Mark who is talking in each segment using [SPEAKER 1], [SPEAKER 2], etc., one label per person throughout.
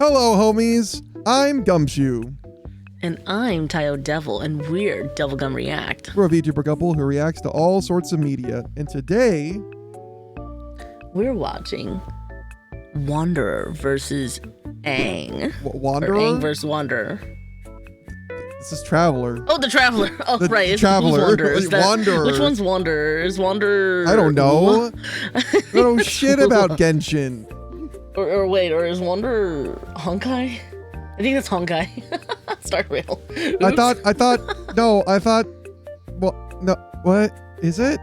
[SPEAKER 1] Hello, homies. I'm Gumshoe.
[SPEAKER 2] And I'm Taiyo Devil, and we're Devilgum React.
[SPEAKER 1] We're a VTuber couple who reacts to all sorts of media. And today,
[SPEAKER 2] we're watching Wanderer versus Aang.
[SPEAKER 1] Wanderer?
[SPEAKER 2] Or Aang versus Wanderer.
[SPEAKER 1] This is Traveler.
[SPEAKER 2] Oh, the Traveler. Oh,
[SPEAKER 1] the
[SPEAKER 2] right.
[SPEAKER 1] Traveler.
[SPEAKER 2] Wanderer. Which one's Wanderer? Is Wanderer...
[SPEAKER 1] I don't know. I don't know shit about Genshin.
[SPEAKER 2] Or wait, or is Wanderer Honkai? I think that's Honkai. Start rail. Oops.
[SPEAKER 1] I thought, well, no, what is it?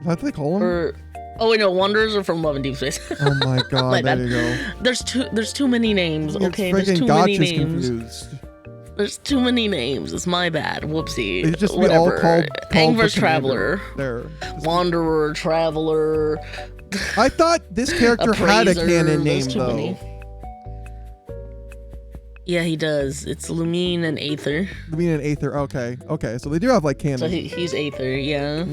[SPEAKER 1] Is that what they call them?
[SPEAKER 2] Oh wait, no, Wanderers are from Love and Deep Space.
[SPEAKER 1] Oh my god,
[SPEAKER 2] my
[SPEAKER 1] there
[SPEAKER 2] bad.
[SPEAKER 1] you go.
[SPEAKER 2] There's too many names, okay?
[SPEAKER 1] There's
[SPEAKER 2] too many names.
[SPEAKER 1] Confused.
[SPEAKER 2] There's too many names. It's my bad. Whoopsie.
[SPEAKER 1] They just
[SPEAKER 2] Whatever.
[SPEAKER 1] be all called
[SPEAKER 2] Aang vs. Traveler.
[SPEAKER 1] There.
[SPEAKER 2] Wanderer, Traveler.
[SPEAKER 1] I thought this character had a canon name though.
[SPEAKER 2] Many. Yeah, he does. It's Lumine and Aether.
[SPEAKER 1] Lumine and Aether. Okay. So they do have like canon.
[SPEAKER 2] So he's Aether, yeah.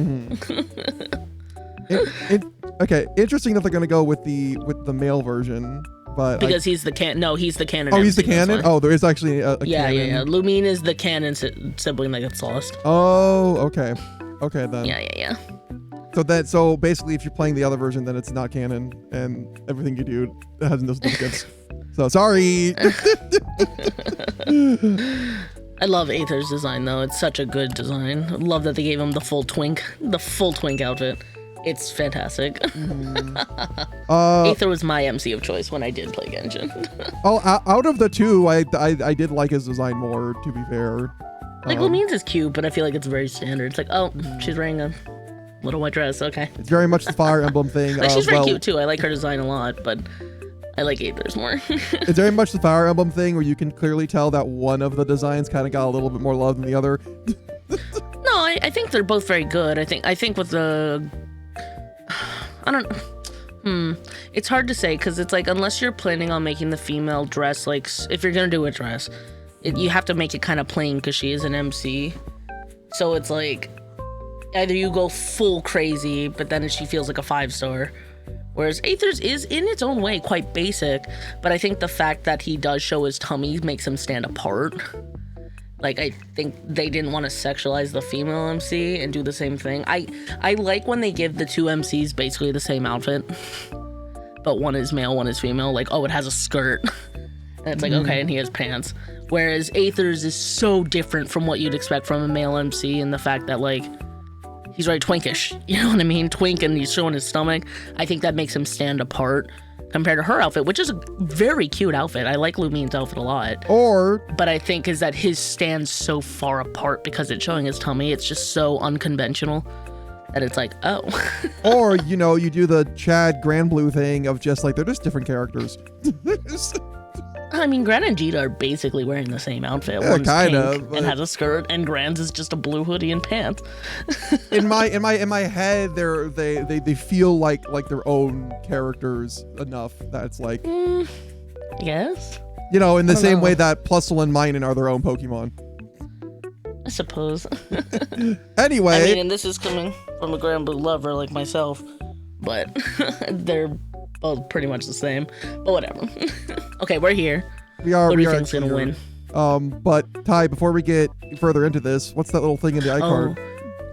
[SPEAKER 1] Okay, interesting that they're gonna go with the male version, but
[SPEAKER 2] because he's the canon. No, he's the canon.
[SPEAKER 1] Oh, he's the canon. Oh, there is actually a
[SPEAKER 2] yeah,
[SPEAKER 1] canon.
[SPEAKER 2] yeah. Lumine is the canon sibling that gets lost.
[SPEAKER 1] Oh, okay then.
[SPEAKER 2] Yeah.
[SPEAKER 1] So basically, if you're playing the other version, then it's not canon, and everything you do has no significance. So sorry.
[SPEAKER 2] I love Aether's design though. It's such a good design. I love that they gave him the full twink outfit. It's fantastic. Aether was my MC of choice when I did play Genshin.
[SPEAKER 1] Out of the two, I did like his design more, to be fair.
[SPEAKER 2] Like Lumine's is cute, but I feel like it's very standard. It's like, oh, she's wearing a little white dress. Okay.
[SPEAKER 1] It's very much the Fire Emblem thing.
[SPEAKER 2] Like, she's very cute too. I like her design a lot, but I like Aether's more.
[SPEAKER 1] It's very much the Fire Emblem thing where you can clearly tell that one of the designs kind of got a little bit more love than the other.
[SPEAKER 2] No, I think they're both very good. I think with the... I don't... It's hard to say because it's like, unless you're planning on making the female dress, like, if you're going to do a dress, you have to make it kind of plain because she is an MC. So it's like, either you go full crazy, but then she feels like a 5-star. Whereas Aether's is, in its own way, quite basic, but I think the fact that he does show his tummy makes him stand apart. Like, I think they didn't want to sexualize the female MC and do the same thing. I like when they give the two MCs basically the same outfit, but one is male, one is female. Like, oh, it has a skirt. And it's like, okay, and he has pants. Whereas Aether's is so different from what you'd expect from a male MC, and the fact that, like, he's very twinkish, you know what I mean? Twink, and he's showing his stomach. I think that makes him stand apart compared to her outfit, which is a very cute outfit. I like Lumine's outfit a lot.
[SPEAKER 1] But
[SPEAKER 2] I think is that his stands so far apart because it's showing his tummy. It's just so unconventional that it's like, oh.
[SPEAKER 1] Or, you do the Chad Granblue thing of just like, they're just different characters.
[SPEAKER 2] I mean, Gran and Jita are basically wearing the same outfit.
[SPEAKER 1] Yeah,
[SPEAKER 2] One's
[SPEAKER 1] kind
[SPEAKER 2] pink
[SPEAKER 1] of,
[SPEAKER 2] and has a skirt, and Gran's is just a blue hoodie and pants.
[SPEAKER 1] in my head, they feel like their own characters enough that it's like,
[SPEAKER 2] yes.
[SPEAKER 1] In the same way that Plusle and Minun are their own Pokemon.
[SPEAKER 2] I suppose.
[SPEAKER 1] Anyway,
[SPEAKER 2] I mean, and this is coming from a Gran Blue lover like myself, but they're both pretty much the same, but whatever. Okay, we're here.
[SPEAKER 1] We are.
[SPEAKER 2] What do you think's gonna win?
[SPEAKER 1] But Ty, before we get further into this, what's that little thing in the iCard?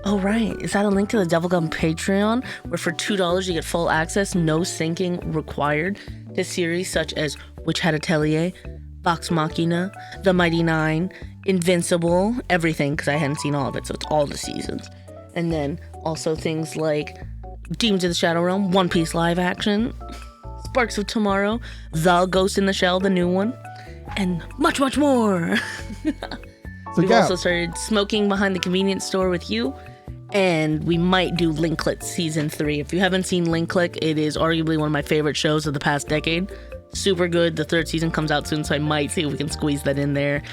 [SPEAKER 2] Oh, right. Is that a link to the Devilgum Patreon, where for $2 you get full access, no syncing required, to series such as Witch Hat Atelier, Vox Machina, The Mighty Nine, Invincible, everything, because I hadn't seen all of it, so it's all the seasons. And then also things like Demons of the Shadow Realm, One Piece live action, Sparks of Tomorrow, The Ghost in the Shell, the new one, and much, much more. We've also started Smoking Behind the Convenience Store with you, and we might do Linklet Season 3. If you haven't seen Linklet, it is arguably one of my favorite shows of the past decade. Super good. The 3rd season comes out soon, so I might see if we can squeeze that in there.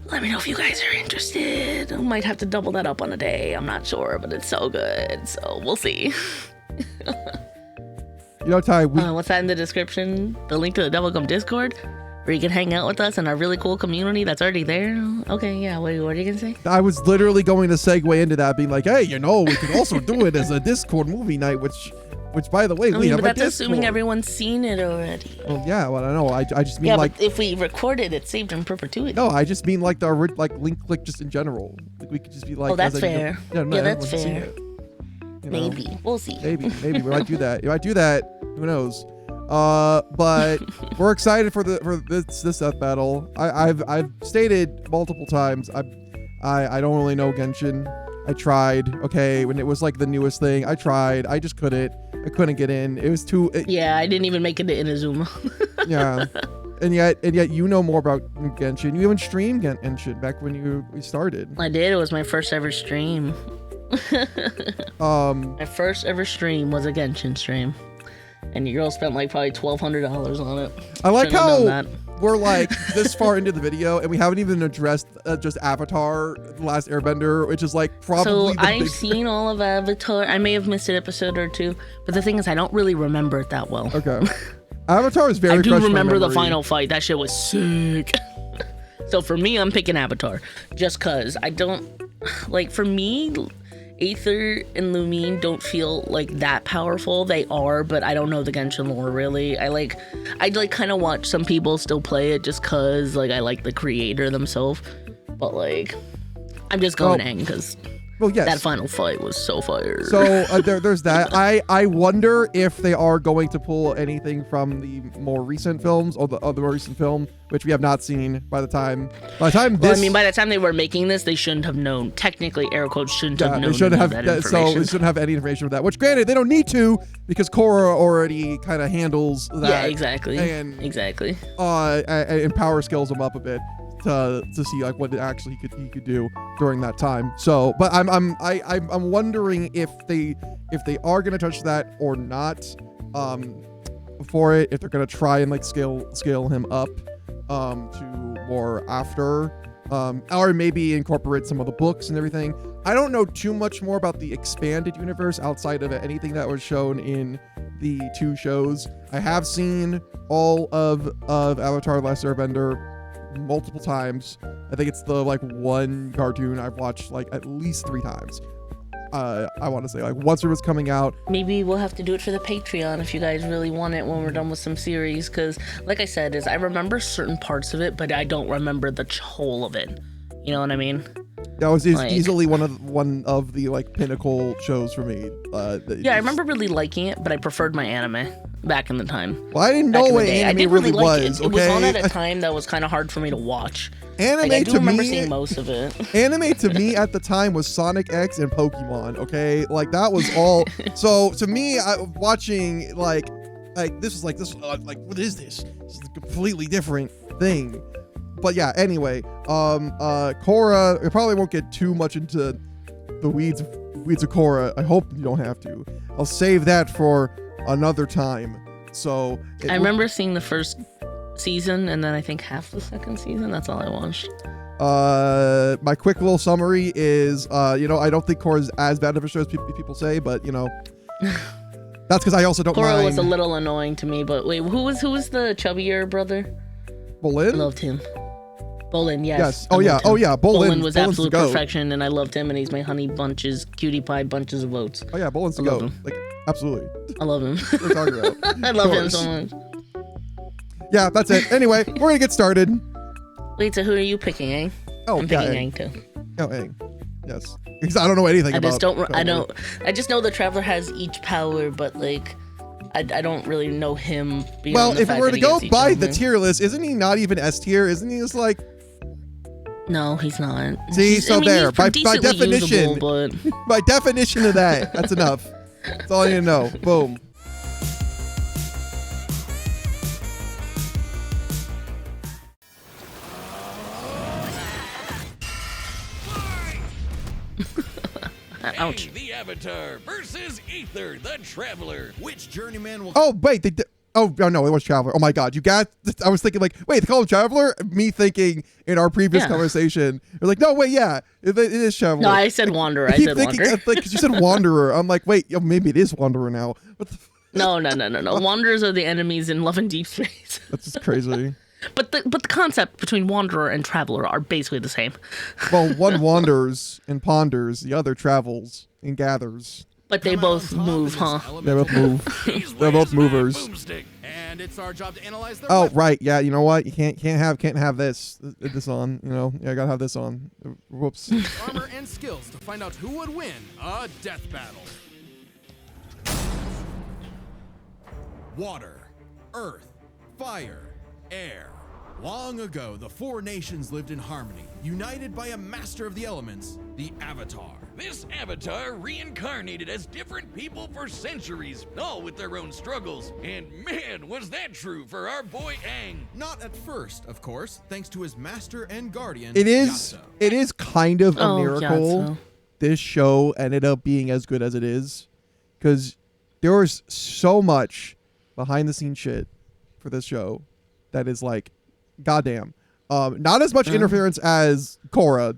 [SPEAKER 2] Let me know if you guys are interested. I might have to double that up on a day. I'm not sure, but it's so good. So we'll see.
[SPEAKER 1] Ty,
[SPEAKER 2] what's that in the description? The link to the Devilgum Discord, where you can hang out with us in our really cool community that's already there. Okay, yeah. What are you gonna say?
[SPEAKER 1] I was literally going to segue into that, being like, hey, we can also do it as a Discord movie night, which which by the way,
[SPEAKER 2] I
[SPEAKER 1] we
[SPEAKER 2] mean,
[SPEAKER 1] have
[SPEAKER 2] but
[SPEAKER 1] a
[SPEAKER 2] that's assuming
[SPEAKER 1] Discord.
[SPEAKER 2] everyone's seen it already.
[SPEAKER 1] Well, yeah, well, I know. I just mean
[SPEAKER 2] Yeah,
[SPEAKER 1] like
[SPEAKER 2] but if we record it, it's saved in perpetuity.
[SPEAKER 1] no, I just mean like the link click just in general. Like we could just be like,
[SPEAKER 2] Oh, that's
[SPEAKER 1] as I go-
[SPEAKER 2] fair.
[SPEAKER 1] Yeah, no,
[SPEAKER 2] Yeah, that's
[SPEAKER 1] everyone's seen
[SPEAKER 2] fair.
[SPEAKER 1] it, you know?
[SPEAKER 2] Maybe. We'll see.
[SPEAKER 1] Maybe we might do that. We might do that. Who knows? But we're excited for this death battle. I've stated multiple times. I don't really know Genshin. I tried. Okay, when it was like the newest thing, I tried. I just couldn't. I couldn't get in. It was too.
[SPEAKER 2] Yeah, I didn't even make it to Inazuma.
[SPEAKER 1] Yeah. And yet you know more about Genshin. You even streamed Genshin back when we started.
[SPEAKER 2] I did. It was my first ever stream. My first ever stream was a Genshin stream. And your girl spent like probably $1,200 on it.
[SPEAKER 1] I like
[SPEAKER 2] Shouldn't have done
[SPEAKER 1] how
[SPEAKER 2] that.
[SPEAKER 1] we're like this far into the video and we haven't even addressed just Avatar: The Last Airbender, which is like probably
[SPEAKER 2] So
[SPEAKER 1] the
[SPEAKER 2] I've
[SPEAKER 1] big...
[SPEAKER 2] seen all of Avatar. I may have missed an episode or two, but the thing is, I don't really remember it that well.
[SPEAKER 1] Okay. Avatar is very
[SPEAKER 2] I do
[SPEAKER 1] fresh in my
[SPEAKER 2] remember the
[SPEAKER 1] memory.
[SPEAKER 2] final fight. That shit was sick. So for me, I'm picking Avatar, just cause I don't like. For me, Aether and Lumine don't feel like that powerful. They are, but I don't know the Genshin lore really. I'd kind of watch some people still play it just cause like I like the creator themselves. But like, I'm just going Aang because
[SPEAKER 1] Well, yes.
[SPEAKER 2] that final fight was so fire.
[SPEAKER 1] So there's that. I wonder if they are going to pull anything from the more recent films or the more recent film, which we have not seen by the time this.
[SPEAKER 2] Well, I mean, by the time they were making this, they shouldn't have known. Technically, air quotes shouldn't have known
[SPEAKER 1] they shouldn't have
[SPEAKER 2] that
[SPEAKER 1] so
[SPEAKER 2] information.
[SPEAKER 1] they shouldn't have any information of that. Which, granted, they don't need to because Korra already kind of handles that.
[SPEAKER 2] Yeah, exactly.
[SPEAKER 1] And
[SPEAKER 2] Exactly.
[SPEAKER 1] and power skills him up a bit to see like what actually he could do during that time. So, but I'm wondering if they are gonna touch that or not. For it, if they're gonna try and like scale him up to more after, or maybe incorporate some of the books and everything. I don't know too much more about the expanded universe outside of anything that was shown in the two shows. I have seen all of Avatar: The Last Airbender multiple times. I think it's the like one cartoon I've watched like at least 3 times. I want to say like once it was coming out.
[SPEAKER 2] Maybe we'll have to do it for the Patreon if you guys really want it when we're done with some series. Because, like I said, I remember certain parts of it, but I don't remember the whole of it. You know what I mean?
[SPEAKER 1] That was
[SPEAKER 2] Like-
[SPEAKER 1] easily one of the like pinnacle shows for me.
[SPEAKER 2] Yeah, I remember really liking it, but I preferred my anime back in the time.
[SPEAKER 1] Well, I didn't
[SPEAKER 2] Back
[SPEAKER 1] know
[SPEAKER 2] in the
[SPEAKER 1] what
[SPEAKER 2] day. I
[SPEAKER 1] anime
[SPEAKER 2] did
[SPEAKER 1] really
[SPEAKER 2] like
[SPEAKER 1] was.
[SPEAKER 2] it. It was
[SPEAKER 1] Okay,
[SPEAKER 2] on at a time that was kind of hard for me to watch.
[SPEAKER 1] anime
[SPEAKER 2] Like, I do
[SPEAKER 1] to
[SPEAKER 2] remember
[SPEAKER 1] me,
[SPEAKER 2] seeing most of it.
[SPEAKER 1] anime to me at the time was Sonic X and Pokemon. Okay, like that was all. So to me, watching like this was like what is this? This is a completely different thing. But yeah, anyway, Korra. I probably won't get too much into the weeds of Korra. I hope you don't have to. I'll save that for another time. So
[SPEAKER 2] I remember seeing the first season and then I think half the second season. That's all I watched.
[SPEAKER 1] My quick little summary is, I don't think Korra's as bad of a show as people say, but that's because I also don't
[SPEAKER 2] Korra
[SPEAKER 1] mind.
[SPEAKER 2] was a little annoying to me, but wait, who was the chubbier brother? I
[SPEAKER 1] Bolin?
[SPEAKER 2] loved him. Bolin, yes.
[SPEAKER 1] Yes.
[SPEAKER 2] I
[SPEAKER 1] Oh yeah.
[SPEAKER 2] loved him.
[SPEAKER 1] Oh yeah.
[SPEAKER 2] Bolin was
[SPEAKER 1] Bolin's the
[SPEAKER 2] absolute
[SPEAKER 1] goat.
[SPEAKER 2] perfection, and I loved him, and he's my honey bunches, cutie pie bunches of oats.
[SPEAKER 1] Oh yeah. Bolin's the
[SPEAKER 2] I love
[SPEAKER 1] goat.
[SPEAKER 2] him.
[SPEAKER 1] Like absolutely.
[SPEAKER 2] I love him.
[SPEAKER 1] What are we talking about?
[SPEAKER 2] I love him
[SPEAKER 1] course.
[SPEAKER 2] so much.
[SPEAKER 1] Yeah. That's it. Anyway, we're gonna get started.
[SPEAKER 2] Wait, so who are you picking, Aang?
[SPEAKER 1] Oh,
[SPEAKER 2] I'm
[SPEAKER 1] yeah,
[SPEAKER 2] picking
[SPEAKER 1] Aang.
[SPEAKER 2] Aang too.
[SPEAKER 1] Oh, Aang. Yes. Because I don't know anything
[SPEAKER 2] I
[SPEAKER 1] about.
[SPEAKER 2] just don't. I
[SPEAKER 1] Traveler.
[SPEAKER 2] don't. I just know the Traveler has each power, but like, I don't really know him. Beyond
[SPEAKER 1] Well,
[SPEAKER 2] the
[SPEAKER 1] if we
[SPEAKER 2] fact
[SPEAKER 1] were
[SPEAKER 2] that
[SPEAKER 1] to
[SPEAKER 2] he
[SPEAKER 1] go
[SPEAKER 2] gets each
[SPEAKER 1] by
[SPEAKER 2] of
[SPEAKER 1] the
[SPEAKER 2] them.
[SPEAKER 1] tier list, isn't he not even S tier? Isn't he just like?
[SPEAKER 2] No, he's not.
[SPEAKER 1] See, so there.
[SPEAKER 2] He's
[SPEAKER 1] By
[SPEAKER 2] decently
[SPEAKER 1] definition.
[SPEAKER 2] usable, but
[SPEAKER 1] By definition of that, that's enough. That's all I need to know. Boom.
[SPEAKER 2] ouch.
[SPEAKER 3] Aang, the Avatar versus Aether, the Traveler. Which journeyman will
[SPEAKER 1] Oh wait, they did. Oh no, it was Traveler. Oh my God, you got. I was thinking like, wait, they call him Traveler. Me thinking in our previous
[SPEAKER 2] Yeah.
[SPEAKER 1] conversation, you're like, no, wait, yeah, it is Traveler.
[SPEAKER 2] No, I said Wanderer. I
[SPEAKER 1] keep
[SPEAKER 2] said
[SPEAKER 1] thinking,
[SPEAKER 2] Wanderer.
[SPEAKER 1] like, 'cause you said Wanderer. I'm like, wait, maybe it is Wanderer now. What the?
[SPEAKER 2] No. Wanderers are the enemies in Love and Deep Space.
[SPEAKER 1] That's just crazy.
[SPEAKER 2] But the concept between Wanderer and Traveler are basically the same.
[SPEAKER 1] Well, one wanders and ponders, the other travels and gathers.
[SPEAKER 2] But they
[SPEAKER 4] come out
[SPEAKER 2] both
[SPEAKER 4] on top
[SPEAKER 2] move,
[SPEAKER 4] in this
[SPEAKER 2] huh?
[SPEAKER 1] They both
[SPEAKER 4] elemental
[SPEAKER 1] move.
[SPEAKER 3] He's
[SPEAKER 1] They're both
[SPEAKER 3] Weatherman
[SPEAKER 1] movers.
[SPEAKER 3] Boomstick.
[SPEAKER 4] And it's our job to analyze their
[SPEAKER 1] Oh,
[SPEAKER 4] weapons.
[SPEAKER 1] right. Yeah, you know what? You can't have this on, you know. Yeah, I gotta have this on. Whoops.
[SPEAKER 4] Armor and skills to find out who would win a death battle.
[SPEAKER 5] Water, earth, fire, air. Long ago, the four nations lived in harmony, united by a master of the elements, the Avatar.
[SPEAKER 3] This avatar reincarnated as different people for centuries, all with their own struggles. And man, was that true for our boy Aang.
[SPEAKER 5] Not at first, of course, thanks to his master and guardian,
[SPEAKER 1] It is kind of a
[SPEAKER 2] Oh,
[SPEAKER 1] miracle
[SPEAKER 2] Gyatso.
[SPEAKER 1] this show ended up being as good as it is, because there was so much behind the scenes shit for this show that is like, goddamn. Not as much interference as Korra,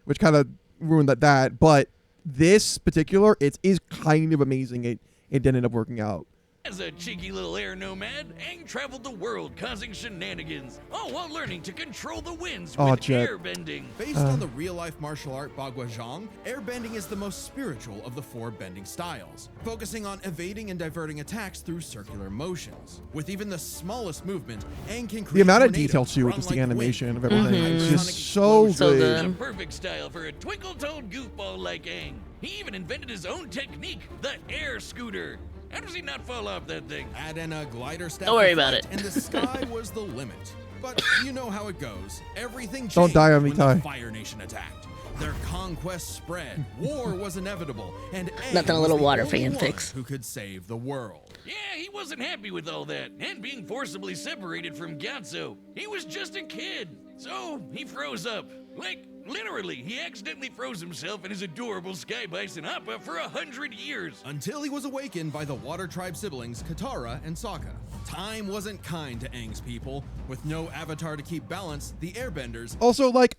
[SPEAKER 1] which kind of ruined that, but this particular, it is kind of amazing it didn't end up working out.
[SPEAKER 3] As a cheeky little air nomad, Aang traveled the world causing shenanigans, all while learning to control the winds
[SPEAKER 1] Oh,
[SPEAKER 3] with
[SPEAKER 1] Jet.
[SPEAKER 3] airbending.
[SPEAKER 5] Based on the real-life martial art Bagua Zhang, airbending is the most spiritual of the four bending styles, focusing on evading and diverting attacks through circular motions. With even the smallest movement, Aang can create
[SPEAKER 1] The amount of
[SPEAKER 5] tornadoes
[SPEAKER 1] detail too,
[SPEAKER 5] run
[SPEAKER 1] just the
[SPEAKER 5] like
[SPEAKER 1] animation
[SPEAKER 5] wind.
[SPEAKER 1] of everything,
[SPEAKER 5] Mhm.
[SPEAKER 1] it's just
[SPEAKER 5] Sonic
[SPEAKER 1] so
[SPEAKER 2] So
[SPEAKER 1] good.
[SPEAKER 2] good.
[SPEAKER 3] The perfect style for a twinkle-toed goofball like Aang. He even invented his own technique, the air scooter. How does he not fall off that thing?
[SPEAKER 5] Add in a glider step
[SPEAKER 2] Don't worry
[SPEAKER 5] for
[SPEAKER 2] about
[SPEAKER 5] flight,
[SPEAKER 2] it.
[SPEAKER 5] and the sky was the limit. But you know how it goes. Everything changed
[SPEAKER 1] Don't die on me,
[SPEAKER 5] when
[SPEAKER 1] Ty.
[SPEAKER 5] the Fire Nation attacked. Their conquest spread. War was inevitable, and Aang
[SPEAKER 2] Nothing a
[SPEAKER 5] was
[SPEAKER 2] little
[SPEAKER 5] the
[SPEAKER 2] water
[SPEAKER 5] only
[SPEAKER 2] fan
[SPEAKER 5] one
[SPEAKER 2] fix.
[SPEAKER 5] who could save the world.
[SPEAKER 3] Yeah, he wasn't happy with all that, and being forcibly separated from Gumshoe. He was just a kid, so he froze up. Like, literally, he accidentally froze himself and his adorable Sky Bison Appa for 100 years.
[SPEAKER 5] Until he was awakened by the Water Tribe siblings Katara and Sokka. Time wasn't kind to Aang's people. With no avatar to keep balance, the Airbenders
[SPEAKER 1] Also, like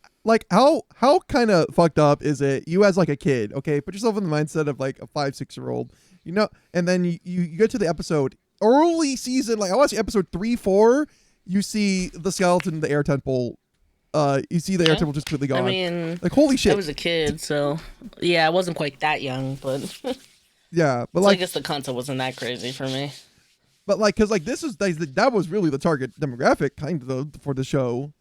[SPEAKER 1] how kind of fucked up is it? You as like a kid, okay, put yourself in the mindset of like a 5-6-year-old, you know, and then you get to the episode early season, like I want to see episode 3-4. You see the skeleton in the air temple. You see the air temple just completely
[SPEAKER 2] I
[SPEAKER 1] gone.
[SPEAKER 2] mean,
[SPEAKER 1] like holy shit.
[SPEAKER 2] I was a kid, so yeah, I wasn't quite that young, but
[SPEAKER 1] Yeah, but
[SPEAKER 2] so I
[SPEAKER 1] like,
[SPEAKER 2] guess the concept wasn't that crazy for me.
[SPEAKER 1] but like, cause like this is that was really the target demographic kind of for the show.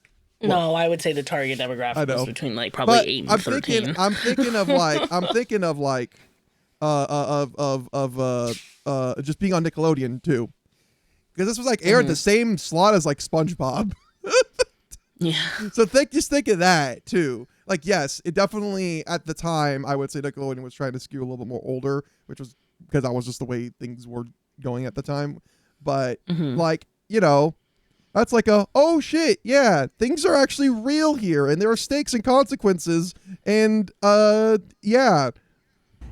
[SPEAKER 2] No, I would say the target
[SPEAKER 1] I
[SPEAKER 2] demographic
[SPEAKER 1] know.
[SPEAKER 2] was between like probably
[SPEAKER 1] But
[SPEAKER 2] 8 and
[SPEAKER 1] I'm
[SPEAKER 2] 13.
[SPEAKER 1] I'm thinking of like, just being on Nickelodeon too, because this was like aired the same slot as like SpongeBob.
[SPEAKER 2] Yeah.
[SPEAKER 1] So just think of that too. Like, yes, it definitely at the time I would say Nickelodeon was trying to skew a little bit more older, which was because that was just the way things were going at the time. But like, you know, that's like oh shit, yeah, things are actually real here, and there are stakes and consequences, and yeah.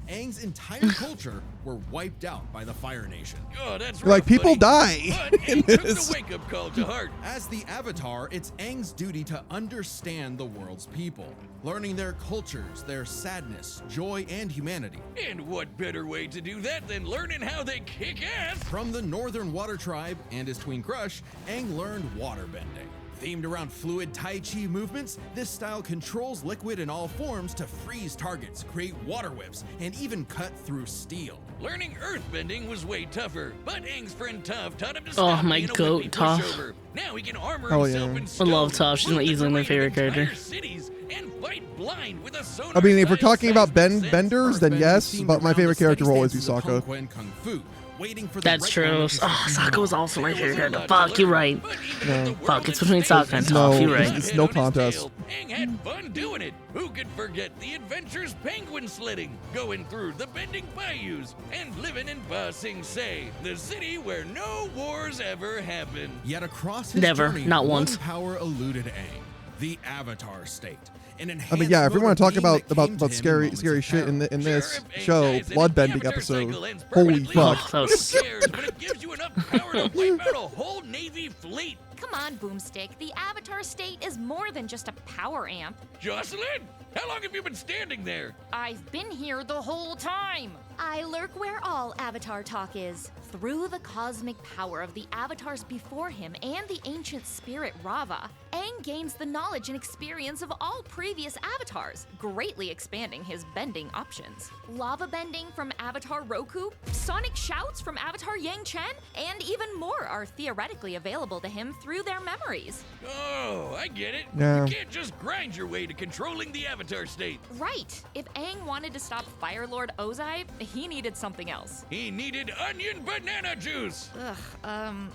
[SPEAKER 5] Aang's entire culture were wiped out by the Fire Nation.
[SPEAKER 3] Oh, that's
[SPEAKER 1] Like,
[SPEAKER 3] rough,
[SPEAKER 1] people
[SPEAKER 3] buddy.
[SPEAKER 1] die
[SPEAKER 3] But
[SPEAKER 1] in
[SPEAKER 3] Aang took
[SPEAKER 1] this.
[SPEAKER 3] the wake-up call to heart.
[SPEAKER 5] As the Avatar, it's Aang's duty to understand the world's people, learning their cultures, their sadness, joy, and humanity.
[SPEAKER 3] And what better way to do that than learning how they kick ass?
[SPEAKER 5] From the Northern Water Tribe and his twin crush, Aang learned waterbending. Themed around fluid Tai Chi movements, this style controls liquid in all forms to freeze targets, create water whips, and even cut through steel.
[SPEAKER 3] Learning earthbending was way tougher, but Aang's friend Toph taught him to
[SPEAKER 2] Oh,
[SPEAKER 3] stop
[SPEAKER 2] my
[SPEAKER 3] being a
[SPEAKER 2] goat,
[SPEAKER 3] wimpy
[SPEAKER 2] Toph.
[SPEAKER 3] pushover. Now he can armor
[SPEAKER 1] Oh,
[SPEAKER 3] himself
[SPEAKER 1] yeah.
[SPEAKER 3] in
[SPEAKER 2] I
[SPEAKER 3] stone,
[SPEAKER 2] love Toph. She's
[SPEAKER 3] move the
[SPEAKER 2] easily my
[SPEAKER 3] terrain of
[SPEAKER 2] favorite
[SPEAKER 3] entire
[SPEAKER 2] character.
[SPEAKER 3] cities, and fight blind with a sonar
[SPEAKER 1] I mean, if we're
[SPEAKER 3] style
[SPEAKER 1] talking about
[SPEAKER 3] seismic sense.
[SPEAKER 1] benders, then
[SPEAKER 5] Earthbending
[SPEAKER 1] yes,
[SPEAKER 5] themed
[SPEAKER 1] but my
[SPEAKER 5] around
[SPEAKER 1] favorite
[SPEAKER 5] the
[SPEAKER 1] character will always be
[SPEAKER 5] steady stances of
[SPEAKER 1] Sokka.
[SPEAKER 5] Kung Kung Fu, waiting for the
[SPEAKER 2] That's
[SPEAKER 5] right
[SPEAKER 2] true.
[SPEAKER 5] moment to
[SPEAKER 2] Oh,
[SPEAKER 5] succeed.
[SPEAKER 2] Sokka was also my
[SPEAKER 3] There was
[SPEAKER 2] favorite
[SPEAKER 3] a
[SPEAKER 2] character.
[SPEAKER 3] lot to
[SPEAKER 2] Fuck, you're
[SPEAKER 3] learn,
[SPEAKER 2] right.
[SPEAKER 3] but even
[SPEAKER 1] No.
[SPEAKER 3] with the
[SPEAKER 2] Fuck,
[SPEAKER 3] world
[SPEAKER 2] it's
[SPEAKER 3] at
[SPEAKER 2] between
[SPEAKER 3] stake
[SPEAKER 2] Sokka and
[SPEAKER 3] with
[SPEAKER 1] Toph.
[SPEAKER 3] his
[SPEAKER 1] No,
[SPEAKER 3] head
[SPEAKER 1] it's
[SPEAKER 3] on
[SPEAKER 1] no
[SPEAKER 3] his
[SPEAKER 1] contest.
[SPEAKER 3] tail, Aang had fun doing it. Who could forget the adventures penguin sledding, going through the bending bayous, and living in Ba Sing Se, the city where no wars ever happened.
[SPEAKER 5] Yet across his
[SPEAKER 2] Never,
[SPEAKER 5] journey,
[SPEAKER 2] not
[SPEAKER 5] one
[SPEAKER 2] once.
[SPEAKER 5] power eluded Aang, the Avatar state. An
[SPEAKER 1] I mean,
[SPEAKER 5] enhanced
[SPEAKER 1] yeah, if we
[SPEAKER 5] mode
[SPEAKER 1] want
[SPEAKER 5] of
[SPEAKER 1] to talk
[SPEAKER 5] being
[SPEAKER 1] about
[SPEAKER 5] that came to him in
[SPEAKER 1] scary
[SPEAKER 5] moments
[SPEAKER 1] scary
[SPEAKER 5] of
[SPEAKER 1] shit in
[SPEAKER 5] peril.
[SPEAKER 1] this
[SPEAKER 3] Sure, if Aang
[SPEAKER 1] show,
[SPEAKER 3] dies in
[SPEAKER 1] blood
[SPEAKER 3] it, the
[SPEAKER 1] bending
[SPEAKER 3] Avatar
[SPEAKER 1] episode.
[SPEAKER 3] cycle ends
[SPEAKER 1] Holy
[SPEAKER 3] permanently.
[SPEAKER 1] fuck.
[SPEAKER 2] Oh, that
[SPEAKER 3] Who
[SPEAKER 2] was
[SPEAKER 3] cares? But it gives you enough power to wipe out a whole Navy fleet.
[SPEAKER 6] Come on, Boomstick. The Avatar state is more than just a power amp.
[SPEAKER 3] Jocelyn, how long have you been standing there?
[SPEAKER 6] I've been here the whole time. I lurk where all Avatar talk is. Through the cosmic power of the avatars before him and the ancient spirit Rava, Aang gains the knowledge and experience of all previous avatars, greatly expanding his bending options. Lava bending from Avatar Roku, sonic shouts from Avatar Yang Chen, and even more are theoretically available to him through their memories.
[SPEAKER 3] Oh, I get it.
[SPEAKER 1] Yeah.
[SPEAKER 3] You can't just grind your way to controlling the Avatar state.
[SPEAKER 6] Right. If Aang wanted to stop Fire Lord Ozai, he needed something else.
[SPEAKER 3] He needed onion banana juice.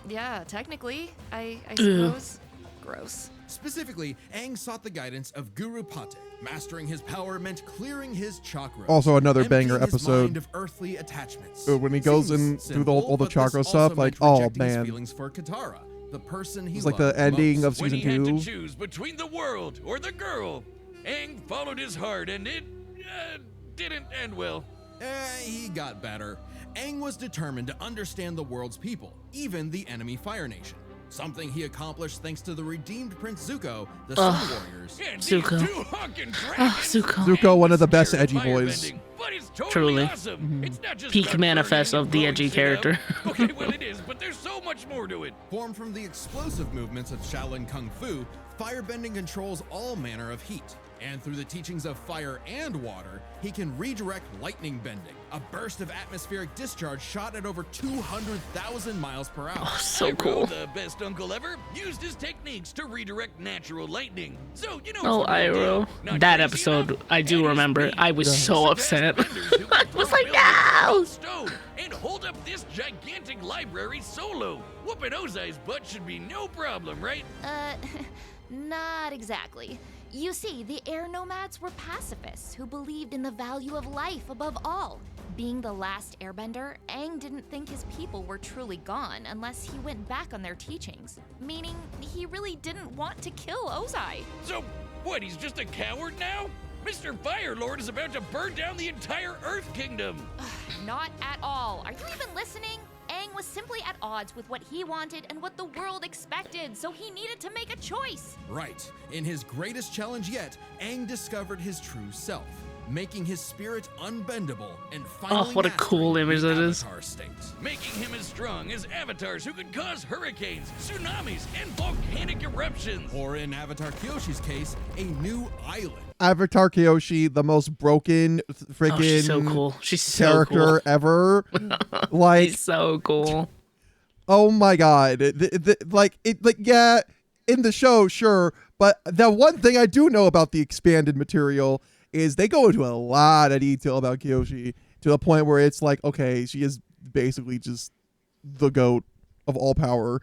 [SPEAKER 6] Yeah, technically, I suppose. Gross.
[SPEAKER 5] Specifically, Aang sought the guidance of Guru Pate. Mastering his power meant clearing his chakras.
[SPEAKER 1] Also another
[SPEAKER 5] emptying
[SPEAKER 1] banger
[SPEAKER 5] his
[SPEAKER 1] episode.
[SPEAKER 5] mind of earthly attachments.
[SPEAKER 1] When he goes
[SPEAKER 5] Seems
[SPEAKER 1] in through
[SPEAKER 5] simple,
[SPEAKER 1] all the
[SPEAKER 5] but this
[SPEAKER 1] chakra
[SPEAKER 5] also
[SPEAKER 1] stuff, like,
[SPEAKER 5] meant
[SPEAKER 1] oh
[SPEAKER 5] rejecting his
[SPEAKER 1] man.
[SPEAKER 5] feelings for Katara, the person he
[SPEAKER 1] It's like
[SPEAKER 5] loved
[SPEAKER 1] the ending
[SPEAKER 5] most.
[SPEAKER 1] of
[SPEAKER 3] When
[SPEAKER 1] season
[SPEAKER 3] he had
[SPEAKER 1] 2.
[SPEAKER 3] to choose between the world or the girl, Aang followed his heart and it didn't end well.
[SPEAKER 5] He got better. Aang was determined to understand the world's people, even the enemy Fire Nation. Something he accomplished thanks to the redeemed Prince Zuko, the Sun Warriors.
[SPEAKER 3] And
[SPEAKER 2] Zuko.
[SPEAKER 3] these two honking
[SPEAKER 2] Oh,
[SPEAKER 3] dragons.
[SPEAKER 2] Zuko.
[SPEAKER 1] Zuko, one of the best
[SPEAKER 3] Spirit
[SPEAKER 1] edgy boys.
[SPEAKER 3] firebending, But it's totally
[SPEAKER 2] Truly.
[SPEAKER 3] awesome. It's not just
[SPEAKER 2] Peak
[SPEAKER 3] about
[SPEAKER 2] manifest
[SPEAKER 3] burning
[SPEAKER 2] of the
[SPEAKER 3] and
[SPEAKER 2] edgy
[SPEAKER 3] blowing shit
[SPEAKER 2] character.
[SPEAKER 3] up. Okay, well it is, but there's so much more to it.
[SPEAKER 5] Formed from the explosive movements of Shaolin Kung Fu, firebending controls all manner of heat. And through the teachings of fire and water, he can redirect lightning bending, a burst of atmospheric discharge shot at over 200,000 miles per hour.
[SPEAKER 2] So
[SPEAKER 3] Taiyo,
[SPEAKER 2] cool.
[SPEAKER 3] the best uncle ever, used his techniques to redirect natural lightning. So, you know,
[SPEAKER 2] Oh,
[SPEAKER 3] it's a real
[SPEAKER 2] Iroh.
[SPEAKER 3] deal. Not
[SPEAKER 2] That
[SPEAKER 3] crazy
[SPEAKER 2] episode,
[SPEAKER 3] enough?
[SPEAKER 2] I do
[SPEAKER 3] And his
[SPEAKER 2] remember.
[SPEAKER 3] speed.
[SPEAKER 2] I was so upset.
[SPEAKER 3] I
[SPEAKER 2] was like, no!
[SPEAKER 3] Stone and hold up this gigantic library solo. Whooping Ozai's butt should be no problem, right?
[SPEAKER 6] Not exactly. You see, the air nomads were pacifists who believed in the value of life above all. Being the last airbender, Aang didn't think his people were truly gone unless he went back on their teachings, meaning he really didn't want to kill Ozai.
[SPEAKER 3] So, what, he's just a coward now? Mr. Firelord is about to burn down the entire Earth Kingdom.
[SPEAKER 6] Not at all. Are you even listening? Aang was simply at odds with what he wanted and what the world expected, so he needed to make a choice.
[SPEAKER 5] Right. In his greatest challenge yet, Aang discovered his true self, making his spirit unbendable and finally
[SPEAKER 2] what a cool
[SPEAKER 5] mastering
[SPEAKER 2] image
[SPEAKER 5] the
[SPEAKER 2] that is.
[SPEAKER 5] Avatar state.
[SPEAKER 3] Making him as strong as avatars who could cause hurricanes, tsunamis, and volcanic eruptions.
[SPEAKER 5] Or in Avatar Kyoshi's case, a new island.
[SPEAKER 1] Avatar Kyoshi, the most broken freaking
[SPEAKER 2] Oh, she's so cool. She's so
[SPEAKER 1] character
[SPEAKER 2] cool.
[SPEAKER 1] ever. Like,
[SPEAKER 2] She's so cool.
[SPEAKER 1] oh my god. Yeah, in the show, sure. But the one thing I do know about the expanded material is they go into a lot of detail about Kyoshi to the point where it's like, okay, she is basically just the goat of all power.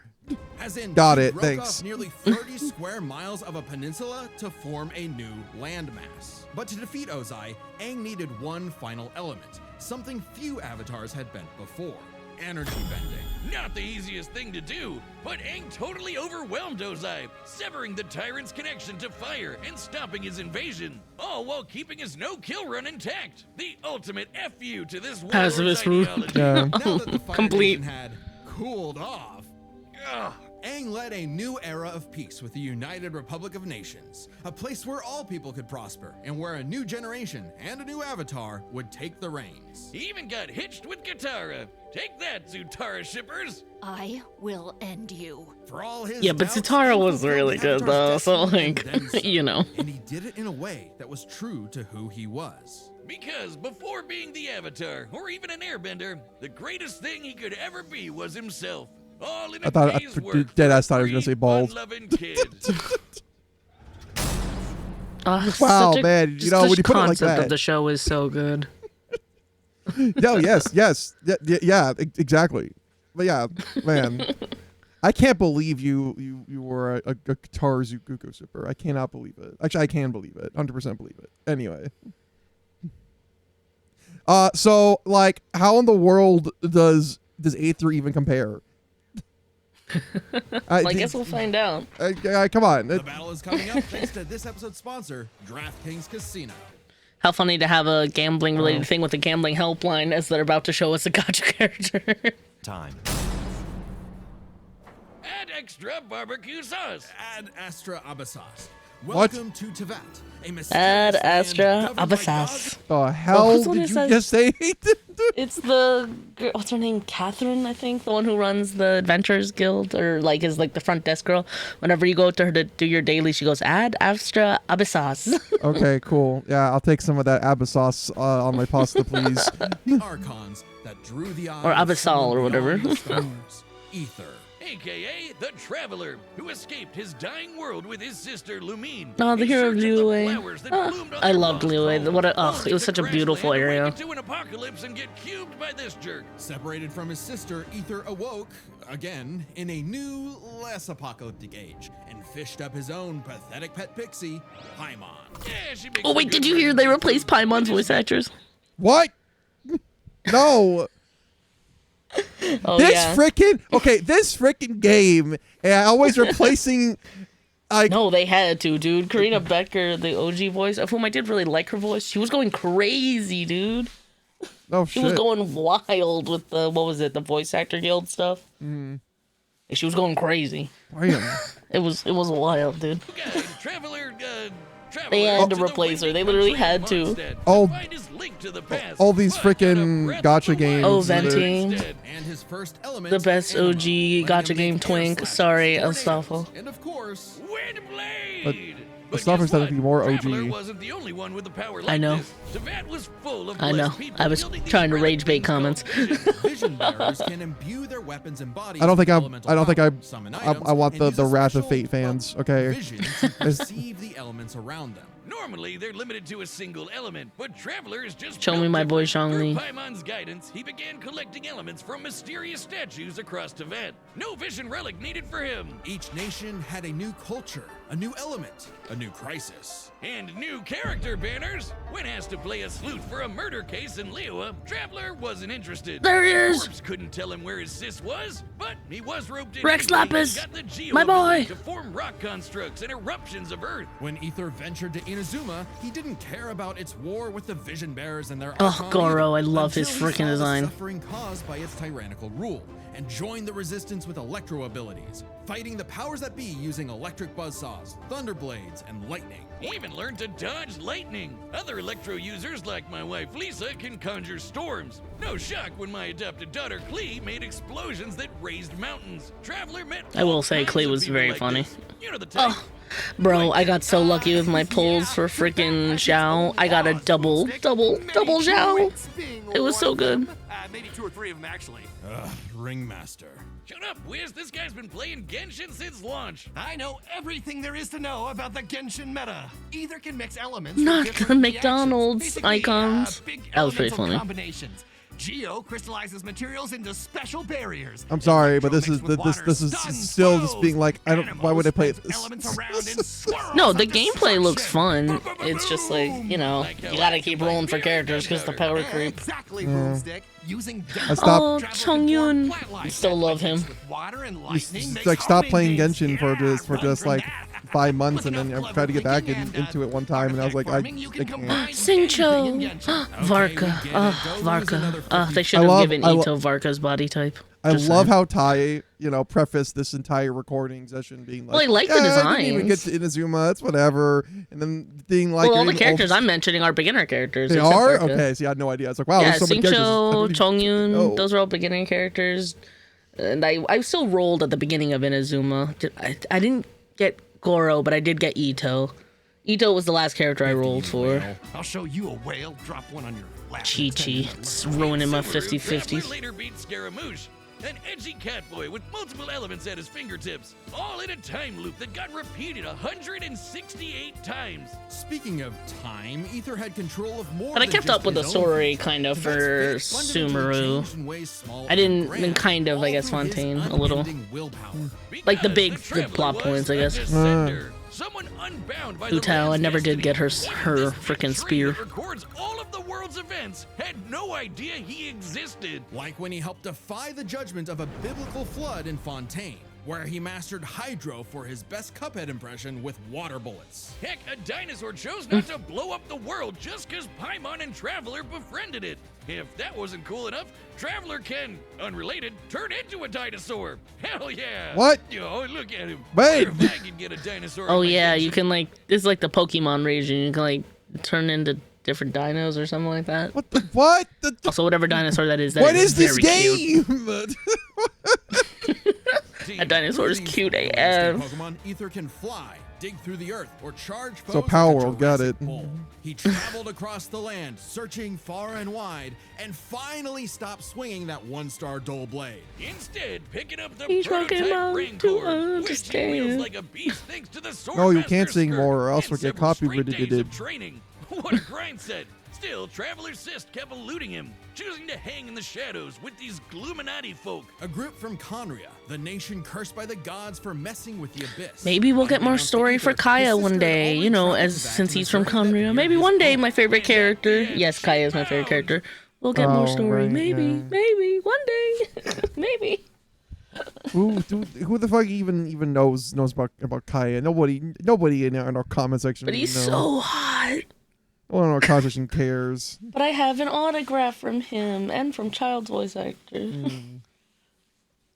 [SPEAKER 5] As in,
[SPEAKER 1] Got
[SPEAKER 5] she
[SPEAKER 1] it,
[SPEAKER 5] broke
[SPEAKER 1] thanks.
[SPEAKER 5] off nearly 30 square miles of a peninsula to form a new landmass. But to defeat Ozai, Aang needed one final element, something few avatars had bent before: energy bending.
[SPEAKER 3] Not the easiest thing to do, but Aang totally overwhelmed Ozai, severing the tyrant's connection to fire and stopping his invasion, all while keeping his no-kill run intact. The ultimate FU to this warlord's
[SPEAKER 2] Pacifist route.
[SPEAKER 3] ideology.
[SPEAKER 1] Yeah.
[SPEAKER 5] Now that the Fire
[SPEAKER 2] Complete.
[SPEAKER 5] Nation had cooled off,
[SPEAKER 3] Ugh.
[SPEAKER 5] Aang led a new era of peace with the United Republic of Nations, a place where all people could prosper and where a new generation and a new avatar would take the reins.
[SPEAKER 3] He even got hitched with Katara. Take that, Zutara shippers.
[SPEAKER 6] I will end you.
[SPEAKER 5] For all his
[SPEAKER 2] Yeah, but
[SPEAKER 5] doubts,
[SPEAKER 2] Zutara
[SPEAKER 5] Aang
[SPEAKER 2] was
[SPEAKER 5] fulfilled
[SPEAKER 2] really
[SPEAKER 5] the
[SPEAKER 2] good
[SPEAKER 5] Avatar's
[SPEAKER 2] though, so
[SPEAKER 5] destiny and
[SPEAKER 2] like,
[SPEAKER 5] then some.
[SPEAKER 2] you know.
[SPEAKER 5] And he did it in a way that was true to who he was.
[SPEAKER 3] Because before being the Avatar, or even an airbender, the greatest thing he could ever be was himself. All in a day's work
[SPEAKER 1] Deadass
[SPEAKER 3] for
[SPEAKER 1] thought I was gonna
[SPEAKER 3] three
[SPEAKER 1] say bald.
[SPEAKER 3] fun-loving kids.
[SPEAKER 1] Wow,
[SPEAKER 2] such a-
[SPEAKER 1] man, you
[SPEAKER 2] just
[SPEAKER 1] know,
[SPEAKER 2] the
[SPEAKER 1] when you put it like
[SPEAKER 2] concept
[SPEAKER 1] that.
[SPEAKER 2] of the show is so good.
[SPEAKER 1] No, yes, exactly. But yeah, man, I can't believe you were a Qatar Zuko shipper. I cannot believe it. Actually, I can believe it. 100% believe it. Anyway. So like, how in the world does Aether even compare?
[SPEAKER 2] Well, I guess we'll find out.
[SPEAKER 1] Come on.
[SPEAKER 5] The battle is coming up thanks to this episode's sponsor, DraftKings Casino.
[SPEAKER 2] How funny to have a gambling related thing with a gambling helpline as they're about to show us a gotcha character.
[SPEAKER 7] Time.
[SPEAKER 3] Add extra barbecue sauce.
[SPEAKER 5] Ad Astra Abassas.
[SPEAKER 1] What?
[SPEAKER 5] Welcome to Tevat, a mysterious
[SPEAKER 2] Ad
[SPEAKER 5] land
[SPEAKER 2] Astra
[SPEAKER 5] governed by
[SPEAKER 2] Abassas.
[SPEAKER 1] The hell
[SPEAKER 2] that's what
[SPEAKER 1] did
[SPEAKER 2] it
[SPEAKER 1] you
[SPEAKER 2] says.
[SPEAKER 1] just say?
[SPEAKER 2] It's the what's her name? Catherine, I think, the one who runs the Adventurers Guild, or like is like the front desk girl. Whenever you go to her to do your daily, she goes, "Add extra abyssos."
[SPEAKER 1] Okay, cool. Yeah, I'll take some of that abyssos on my pasta, please.
[SPEAKER 5] The archons that drew the eyes
[SPEAKER 2] Or
[SPEAKER 5] of
[SPEAKER 2] Abyssal
[SPEAKER 5] someone
[SPEAKER 2] or whatever.
[SPEAKER 5] beyond the stars. Aether.
[SPEAKER 3] AKA the Traveler, who escaped his dying world with his sister Lumine.
[SPEAKER 2] Oh, the
[SPEAKER 3] in
[SPEAKER 2] hero of
[SPEAKER 3] search of the
[SPEAKER 2] Liyue.
[SPEAKER 3] flowers that
[SPEAKER 2] Ah,
[SPEAKER 3] bloomed on
[SPEAKER 2] I
[SPEAKER 3] their
[SPEAKER 2] loved
[SPEAKER 3] lost
[SPEAKER 2] Liyue.
[SPEAKER 3] home.
[SPEAKER 2] What a
[SPEAKER 3] Only
[SPEAKER 2] it was
[SPEAKER 3] to
[SPEAKER 2] such a
[SPEAKER 3] crash
[SPEAKER 2] beautiful
[SPEAKER 3] land and
[SPEAKER 2] area.
[SPEAKER 3] wake into an apocalypse and get cubed by this jerk.
[SPEAKER 5] Separated from his sister, Aether awoke, again, in a new, less apocalyptic age, and fished up his own pathetic pet pixie, Paimon.
[SPEAKER 3] Yeah, she makes
[SPEAKER 2] Oh
[SPEAKER 3] a
[SPEAKER 2] wait,
[SPEAKER 3] good
[SPEAKER 2] did you hear they
[SPEAKER 3] representative
[SPEAKER 2] replaced Paimon's voice actors?
[SPEAKER 1] What? No.
[SPEAKER 2] Oh
[SPEAKER 1] This
[SPEAKER 2] yeah.
[SPEAKER 1] this freaking game, and always replacing, like,
[SPEAKER 2] No, they had to, dude. Karina Becker, the OG voice, of whom I did really like her voice. She was going crazy, dude.
[SPEAKER 1] oh
[SPEAKER 2] She was
[SPEAKER 1] shit.
[SPEAKER 2] going wild with the the voice actor guild stuff. She was going crazy.
[SPEAKER 1] Damn.
[SPEAKER 2] It was wild, dude.
[SPEAKER 3] guide, Traveler,
[SPEAKER 2] They had to
[SPEAKER 3] the
[SPEAKER 2] replace her.
[SPEAKER 3] windy
[SPEAKER 2] They literally
[SPEAKER 3] country
[SPEAKER 2] had
[SPEAKER 3] of
[SPEAKER 2] to.
[SPEAKER 3] Mondstadt
[SPEAKER 1] All-
[SPEAKER 3] find his link to the past,
[SPEAKER 1] all these
[SPEAKER 3] but got a
[SPEAKER 1] frickin'
[SPEAKER 3] breath of
[SPEAKER 1] gacha
[SPEAKER 3] the
[SPEAKER 1] games
[SPEAKER 3] wild
[SPEAKER 2] that are-
[SPEAKER 3] instead.
[SPEAKER 2] Venting.
[SPEAKER 5] And his first element,
[SPEAKER 2] The best
[SPEAKER 5] Anima,
[SPEAKER 2] OG
[SPEAKER 5] letting
[SPEAKER 2] gacha
[SPEAKER 5] him
[SPEAKER 2] game
[SPEAKER 5] make
[SPEAKER 2] twink.
[SPEAKER 5] air slashes,
[SPEAKER 2] Sorry,
[SPEAKER 5] tornadoes,
[SPEAKER 2] Astolfo.
[SPEAKER 5] And of course,
[SPEAKER 3] Windblade!
[SPEAKER 1] the stuff
[SPEAKER 3] guess
[SPEAKER 1] is technically
[SPEAKER 3] what?
[SPEAKER 1] more
[SPEAKER 3] Traveler
[SPEAKER 1] OG.
[SPEAKER 3] wasn't the only one with the power like
[SPEAKER 2] I know.
[SPEAKER 3] this. Teyvat was full of
[SPEAKER 2] I know.
[SPEAKER 3] blessed people
[SPEAKER 2] I was
[SPEAKER 3] wielding these
[SPEAKER 2] trying to
[SPEAKER 3] relic
[SPEAKER 2] rage bait
[SPEAKER 3] things called
[SPEAKER 2] comments.
[SPEAKER 3] visions.
[SPEAKER 5] vision bearers can imbue their weapons and bodies.
[SPEAKER 1] I don't think
[SPEAKER 5] with
[SPEAKER 1] I
[SPEAKER 5] elemental
[SPEAKER 1] don't think
[SPEAKER 5] power, summon items,
[SPEAKER 1] I want
[SPEAKER 5] and use
[SPEAKER 1] the
[SPEAKER 5] a
[SPEAKER 1] Wrath of
[SPEAKER 5] special,
[SPEAKER 1] Fate fans. Okay.
[SPEAKER 5] vision to perceive the elements around them.
[SPEAKER 3] Normally, they're limited to a single element, but Traveler is just
[SPEAKER 2] Show me
[SPEAKER 3] built
[SPEAKER 2] my boy
[SPEAKER 3] different.
[SPEAKER 2] Zhongli.
[SPEAKER 3] Through Paimon's guidance, he began collecting elements from mysterious statues across Teyvat. No vision relic needed for him.
[SPEAKER 5] Each nation had a new culture, a new element, a new crisis.
[SPEAKER 3] And new character banners. When asked to play a sleuth for a murder case in Liyue, Traveler wasn't interested.
[SPEAKER 2] There he is.
[SPEAKER 3] Corpse couldn't tell him where his sis was, but he was roped in.
[SPEAKER 2] Rex
[SPEAKER 3] anyway and
[SPEAKER 2] Lapis,
[SPEAKER 3] got the geo
[SPEAKER 2] my
[SPEAKER 3] ability
[SPEAKER 2] boy.
[SPEAKER 3] to form rock constructs and eruptions of Earth.
[SPEAKER 5] When Aether ventured to Inazuma, he didn't care about its war with the Vision Bearers and their
[SPEAKER 2] Oh,
[SPEAKER 5] Archon
[SPEAKER 2] Goro,
[SPEAKER 5] either,
[SPEAKER 2] I love his
[SPEAKER 5] until he
[SPEAKER 2] freaking
[SPEAKER 5] saw the
[SPEAKER 2] design.
[SPEAKER 5] suffering caused by its tyrannical rule, and joined the resistance with electro abilities, fighting the powers that be using electric buzzsaws, thunder blades, and lightning.
[SPEAKER 3] He even learned to dodge lightning. Other electro users, like my wife Lisa, can conjure storms. No shock when my adopted daughter Klee made explosions that raised mountains. Traveler met.
[SPEAKER 2] I will
[SPEAKER 3] all
[SPEAKER 2] say
[SPEAKER 3] kinds
[SPEAKER 2] Klee
[SPEAKER 3] of
[SPEAKER 2] was
[SPEAKER 3] people
[SPEAKER 2] very
[SPEAKER 3] like
[SPEAKER 2] funny.
[SPEAKER 3] this. You know the type.
[SPEAKER 2] Oh, bro, I got so lucky with my pulls for freaking Zhao. I got a double Zhao. It was so good.
[SPEAKER 4] Maybe 2 or 3 of them, actually.
[SPEAKER 5] Ringmaster.
[SPEAKER 3] Shut up, Wiz. This guy's been playing Genshin since launch.
[SPEAKER 7] I know everything there is to know about the Genshin meta. Either can mix elements. from
[SPEAKER 2] Not
[SPEAKER 7] different
[SPEAKER 2] the McDonald's
[SPEAKER 7] reactions. Basically,
[SPEAKER 2] icons.
[SPEAKER 7] big
[SPEAKER 2] That was pretty
[SPEAKER 7] elemental
[SPEAKER 2] funny.
[SPEAKER 7] Combinations. Geo crystallizes materials into special barriers.
[SPEAKER 1] I'm sorry, but this
[SPEAKER 7] Electro
[SPEAKER 1] is
[SPEAKER 7] mixed with water
[SPEAKER 1] this is
[SPEAKER 7] stuns
[SPEAKER 1] still just
[SPEAKER 7] foes.
[SPEAKER 1] being like, I don't. Why would I play
[SPEAKER 7] Animals
[SPEAKER 1] this?
[SPEAKER 7] elements around and swirls
[SPEAKER 2] No, the
[SPEAKER 7] of
[SPEAKER 2] gameplay looks
[SPEAKER 7] destruction.
[SPEAKER 2] fun. It's just like, you know,
[SPEAKER 3] Like how
[SPEAKER 2] you gotta
[SPEAKER 3] I
[SPEAKER 2] keep
[SPEAKER 3] can play
[SPEAKER 2] rolling for
[SPEAKER 3] beer
[SPEAKER 2] characters because the
[SPEAKER 3] gunpowder.
[SPEAKER 2] power creep.
[SPEAKER 7] Exactly, Boomstick. Using
[SPEAKER 1] I stopped-
[SPEAKER 2] Oh, Chongyun. I still love him.
[SPEAKER 1] Like, stop playing Genshin for just like 5 months, and then I tried to get back into it one time, and I was like, I can't.
[SPEAKER 2] Singcho. Varka. Oh, Varka. They should
[SPEAKER 1] I
[SPEAKER 2] have
[SPEAKER 1] love-
[SPEAKER 2] given
[SPEAKER 1] I lo-
[SPEAKER 2] Ito Varka's body type.
[SPEAKER 1] I
[SPEAKER 2] Just
[SPEAKER 1] love
[SPEAKER 2] saying.
[SPEAKER 1] how Tai, prefaced this entire recording session being like,
[SPEAKER 2] Well, I like the
[SPEAKER 1] I didn't even get to
[SPEAKER 2] designs.
[SPEAKER 1] Inazuma, it's whatever, and then being like,
[SPEAKER 2] Well, all
[SPEAKER 1] you're
[SPEAKER 2] the
[SPEAKER 1] even
[SPEAKER 2] characters
[SPEAKER 1] old-
[SPEAKER 2] I'm mentioning are beginner characters.
[SPEAKER 1] They
[SPEAKER 2] except
[SPEAKER 1] are?
[SPEAKER 2] Varka.
[SPEAKER 1] Okay, see, I had no idea. It's like, wow,
[SPEAKER 2] Yeah,
[SPEAKER 1] there's so many characters. I
[SPEAKER 2] Singcho,
[SPEAKER 1] didn't-
[SPEAKER 2] Chongyun,
[SPEAKER 1] Oh.
[SPEAKER 2] those are all beginning characters. And I still rolled at the beginning of Inazuma. I didn't get Goro, but I did get Ito. Ito was the last character I rolled for.
[SPEAKER 7] I'll show you a whale. Drop one on your lap.
[SPEAKER 2] Chi-Chi. It's ruining my
[SPEAKER 3] Subaru,
[SPEAKER 2] 50-50s.
[SPEAKER 3] Traveler later beat Scaramouche, an edgy catboy with multiple elements at his fingertips, all in a time loop that got repeated 168 times.
[SPEAKER 5] Speaking of time, Aether had control of more
[SPEAKER 2] But I
[SPEAKER 5] than
[SPEAKER 2] kept
[SPEAKER 5] just
[SPEAKER 2] up with the
[SPEAKER 5] his own
[SPEAKER 2] story
[SPEAKER 5] fate.
[SPEAKER 2] kind of
[SPEAKER 5] Teyvat's
[SPEAKER 2] for
[SPEAKER 5] fate fundamentally
[SPEAKER 2] Sumeru.
[SPEAKER 5] changed in ways small
[SPEAKER 2] I didn't-
[SPEAKER 5] and grand,
[SPEAKER 2] and kind of, I
[SPEAKER 5] all
[SPEAKER 2] guess,
[SPEAKER 5] through his
[SPEAKER 2] Fontaine a little.
[SPEAKER 5] unending willpower.
[SPEAKER 2] Like the
[SPEAKER 3] Because
[SPEAKER 2] big- the
[SPEAKER 3] Traveler
[SPEAKER 2] plot
[SPEAKER 3] was
[SPEAKER 2] points, I
[SPEAKER 3] a
[SPEAKER 2] guess.
[SPEAKER 3] descender, someone unbound by the
[SPEAKER 2] Utao, I
[SPEAKER 3] land's
[SPEAKER 2] never did
[SPEAKER 3] destiny.
[SPEAKER 2] get her
[SPEAKER 3] Even
[SPEAKER 2] her
[SPEAKER 3] this
[SPEAKER 2] freaking
[SPEAKER 3] tree
[SPEAKER 2] spear.
[SPEAKER 3] that records all of the world's events had no idea he existed.
[SPEAKER 5] Like when he helped defy the judgment of a biblical flood in Fontaine, where he mastered Hydro for his best Cuphead impression with water bullets.
[SPEAKER 3] Heck, a dinosaur chose not to blow up the world just because Paimon and Traveler befriended it. If that wasn't cool enough, Traveler can, unrelated, turn into a dinosaur. Hell yeah!
[SPEAKER 1] What?
[SPEAKER 3] Yo, look at him.
[SPEAKER 1] Wait.
[SPEAKER 3] If I could get a dinosaur.
[SPEAKER 2] Oh
[SPEAKER 3] in my
[SPEAKER 2] yeah,
[SPEAKER 3] Genshin-
[SPEAKER 2] you can like, it's like the Pokemon region. You can like turn into different dinos or something like that.
[SPEAKER 1] What the what?
[SPEAKER 2] Also, whatever dinosaur that is.
[SPEAKER 1] What is this
[SPEAKER 2] very cute.
[SPEAKER 1] game?
[SPEAKER 2] That dinosaur is cute
[SPEAKER 5] These
[SPEAKER 2] AF.
[SPEAKER 5] Pokemon, Aether can fly, dig through the earth, or charge foes
[SPEAKER 1] So
[SPEAKER 5] with
[SPEAKER 1] Power
[SPEAKER 5] a
[SPEAKER 1] World, got
[SPEAKER 5] Jurassic
[SPEAKER 1] it.
[SPEAKER 5] Bull. He traveled across the land, searching far and wide, and finally stopped swinging that one-star dull blade.
[SPEAKER 3] Instead, picking up the
[SPEAKER 2] He's
[SPEAKER 3] prototype
[SPEAKER 2] talking about
[SPEAKER 3] Rancor,
[SPEAKER 2] to
[SPEAKER 3] which he wheels
[SPEAKER 2] understand.
[SPEAKER 3] like a beast thanks to the sword.
[SPEAKER 1] No, you can't sing more or else we'll get copyrighted.
[SPEAKER 3] Training. What a grind set. Still, Traveler Cyst kept eluding him, choosing to hang in the shadows with these Gluminati folk.
[SPEAKER 5] A group from Conria, the nation cursed by the gods for messing with the abyss.
[SPEAKER 2] Maybe we'll get more story for Kaya one day, you know, as since he's from Conria. Maybe one day my favorite character. Yes, Kaya is my favorite character. We'll get more story.
[SPEAKER 1] right,
[SPEAKER 2] Maybe,
[SPEAKER 1] yeah.
[SPEAKER 2] maybe one day. Maybe.
[SPEAKER 1] Who the fuck even knows about Kaya? Nobody in our comment section.
[SPEAKER 2] But he's
[SPEAKER 1] knows.
[SPEAKER 2] so hot.
[SPEAKER 1] No one in our comment section cares.
[SPEAKER 2] But I have an autograph from him and from Child's voice actor.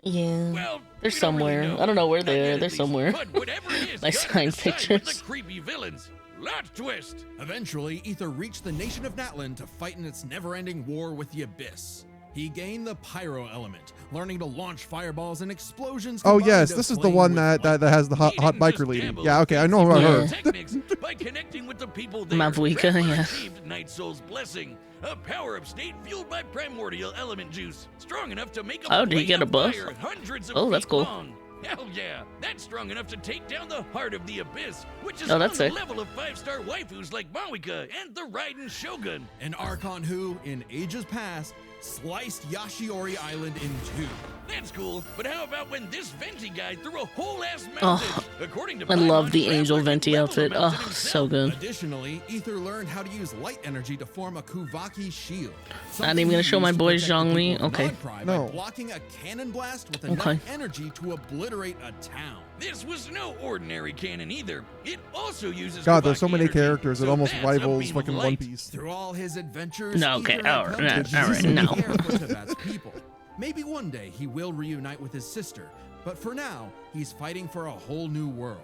[SPEAKER 2] Yeah.
[SPEAKER 3] Well,
[SPEAKER 2] They're
[SPEAKER 3] we don't
[SPEAKER 2] somewhere.
[SPEAKER 3] really know.
[SPEAKER 2] I don't know where they
[SPEAKER 3] Not
[SPEAKER 2] are.
[SPEAKER 3] yet, at
[SPEAKER 2] They're
[SPEAKER 3] least.
[SPEAKER 2] somewhere.
[SPEAKER 3] But whatever it is,
[SPEAKER 2] I
[SPEAKER 3] gotta
[SPEAKER 2] signed
[SPEAKER 3] decide with
[SPEAKER 2] pictures.
[SPEAKER 3] the creepy villains. Lot twist.
[SPEAKER 5] Eventually, Aether reached the nation of Natlan to fight in its never-ending war with the abyss. He gained the pyro element, learning to launch fireballs and explosions.
[SPEAKER 1] Oh
[SPEAKER 5] combined
[SPEAKER 1] yes,
[SPEAKER 5] to
[SPEAKER 1] this is the
[SPEAKER 5] flame
[SPEAKER 1] one
[SPEAKER 5] with
[SPEAKER 1] that
[SPEAKER 5] light.
[SPEAKER 1] has the hot
[SPEAKER 3] He didn't
[SPEAKER 1] biker
[SPEAKER 3] just
[SPEAKER 1] leading.
[SPEAKER 3] dabble
[SPEAKER 1] Yeah,
[SPEAKER 3] in
[SPEAKER 1] okay, I know
[SPEAKER 3] fancy
[SPEAKER 1] about her.
[SPEAKER 3] techniques. By connecting with the people there,
[SPEAKER 2] Mavuika,
[SPEAKER 3] Traveler
[SPEAKER 2] yeah.
[SPEAKER 3] achieved Night Soul's blessing, a power-up state fueled by primordial element juice, strong enough to make a
[SPEAKER 2] Oh, did he
[SPEAKER 3] blade
[SPEAKER 2] get a
[SPEAKER 3] of
[SPEAKER 2] buff?
[SPEAKER 3] fire hundreds of
[SPEAKER 2] Oh, that's
[SPEAKER 3] feet
[SPEAKER 2] cool.
[SPEAKER 3] long. Hell yeah, that's strong enough to take down the heart of the abyss, which is
[SPEAKER 2] Oh,
[SPEAKER 3] on
[SPEAKER 2] that's
[SPEAKER 3] the
[SPEAKER 2] sick.
[SPEAKER 3] level of 5-star waifus like Mawika and the Raiden Shogun.
[SPEAKER 5] An Archon who, in ages past, sliced Yashiori Island in two.
[SPEAKER 3] That's cool, but how about when this Venti guy threw a whole ass mountain?
[SPEAKER 2] Oh,
[SPEAKER 3] According to
[SPEAKER 2] I love
[SPEAKER 3] Paimon,
[SPEAKER 2] the Angel
[SPEAKER 3] Traveler
[SPEAKER 2] Venti
[SPEAKER 3] could level
[SPEAKER 2] outfit.
[SPEAKER 3] the mountain
[SPEAKER 2] Oh, so
[SPEAKER 3] himself.
[SPEAKER 2] good.
[SPEAKER 5] Additionally, Aether learned how to use light energy to form a Kuvaki shield.
[SPEAKER 2] Not even gonna show my boy Zhongli? Okay.
[SPEAKER 1] No.
[SPEAKER 5] By blocking a cannon blast with enough
[SPEAKER 2] Okay.
[SPEAKER 5] energy to obliterate a town.
[SPEAKER 3] This was no ordinary cannon either. It also uses
[SPEAKER 1] God, there's so
[SPEAKER 3] Kavaki
[SPEAKER 1] many
[SPEAKER 3] energy,
[SPEAKER 1] characters. It
[SPEAKER 3] so
[SPEAKER 1] almost
[SPEAKER 3] that's a
[SPEAKER 1] rivals
[SPEAKER 3] beam of
[SPEAKER 1] fucking One
[SPEAKER 3] light.
[SPEAKER 1] Piece.
[SPEAKER 5] Through all his adventures,
[SPEAKER 2] No, okay,
[SPEAKER 5] Aether had
[SPEAKER 2] alright,
[SPEAKER 5] come to
[SPEAKER 2] alright,
[SPEAKER 5] genuinely
[SPEAKER 2] no.
[SPEAKER 5] care for Teyvat's people. Maybe one day he will reunite with his sister, but for now, he's fighting for a whole new world.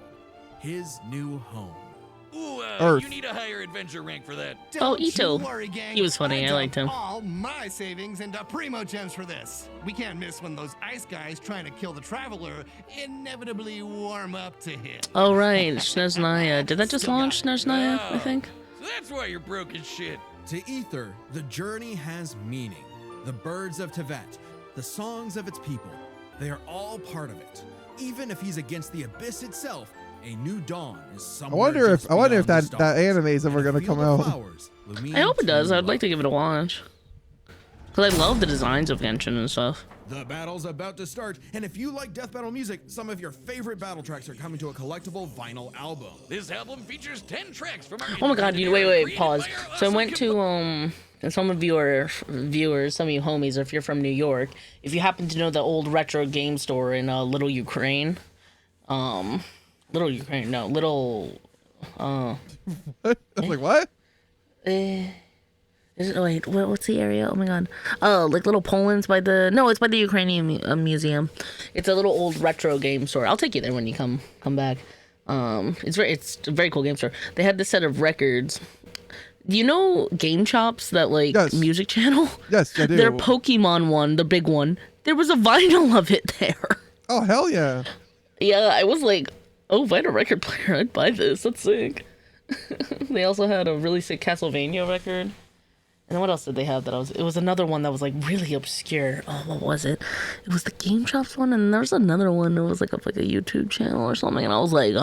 [SPEAKER 5] His new home.
[SPEAKER 3] Ooh,
[SPEAKER 1] Earth.
[SPEAKER 3] you need a higher adventure rank for that.
[SPEAKER 2] Oh,
[SPEAKER 7] Don't
[SPEAKER 2] Ito.
[SPEAKER 7] you worry, gang.
[SPEAKER 2] He was funny, I liked him.
[SPEAKER 7] dumped all my savings into primo gems for this. We can't miss when those ice guys trying to kill the traveler inevitably warm up to him.
[SPEAKER 2] Oh, right. Snezhnaya. Did that just launch Snezhnaya, I think?
[SPEAKER 3] So that's why you're broke as shit.
[SPEAKER 5] To Aether, the journey has meaning. The birds of Teyvat, the songs of its people, they are all part of it. Even if he's against the abyss itself, a new dawn is
[SPEAKER 1] I
[SPEAKER 5] somewhere.
[SPEAKER 1] wonder if
[SPEAKER 5] just
[SPEAKER 1] that
[SPEAKER 5] beyond the
[SPEAKER 1] that
[SPEAKER 5] stars.
[SPEAKER 1] anime is ever
[SPEAKER 5] In a
[SPEAKER 1] gonna
[SPEAKER 5] field
[SPEAKER 1] come
[SPEAKER 5] of
[SPEAKER 1] out.
[SPEAKER 5] flowers,
[SPEAKER 2] I hope it does. I'd like to give it a watch. Because I love the designs of Genshin and stuff.
[SPEAKER 5] The battle's about to start, and if you like death battle music, some of your favorite battle tracks are coming to a collectible vinyl album.
[SPEAKER 3] This album features 10 tracks from our
[SPEAKER 2] Oh my god,
[SPEAKER 3] independent era
[SPEAKER 2] wait,
[SPEAKER 3] created
[SPEAKER 2] pause.
[SPEAKER 3] by our
[SPEAKER 2] So I
[SPEAKER 3] awesome
[SPEAKER 2] went to, and some of your viewers, some of you homies, if you're from New York, if you happen to know the old retro game store in Little Ukraine, Little Ukraine, no, Little,
[SPEAKER 1] I was like, what?
[SPEAKER 2] is it, wait, what's the area? Oh my god. Oh, like Little Poland's by the, no, it's by the Ukrainian museum. It's a little old retro game store. I'll take you there when you come back. It's a very cool game store. They had this set of records. Do you know Game Chops, that like
[SPEAKER 1] Yes.
[SPEAKER 2] music channel?
[SPEAKER 1] Yes, I do.
[SPEAKER 2] Their Pokemon one, the big one. There was a vinyl of it there.
[SPEAKER 1] Oh hell yeah!
[SPEAKER 2] Yeah, I was like, oh, if I had a record player, I'd buy this. That's sick. They also had a really sick Castlevania record. And what else did they have it was another one that was like really obscure. Oh, what was it? It was the Game Chops one, and there was another one that was like a YouTube channel or something, and I was like,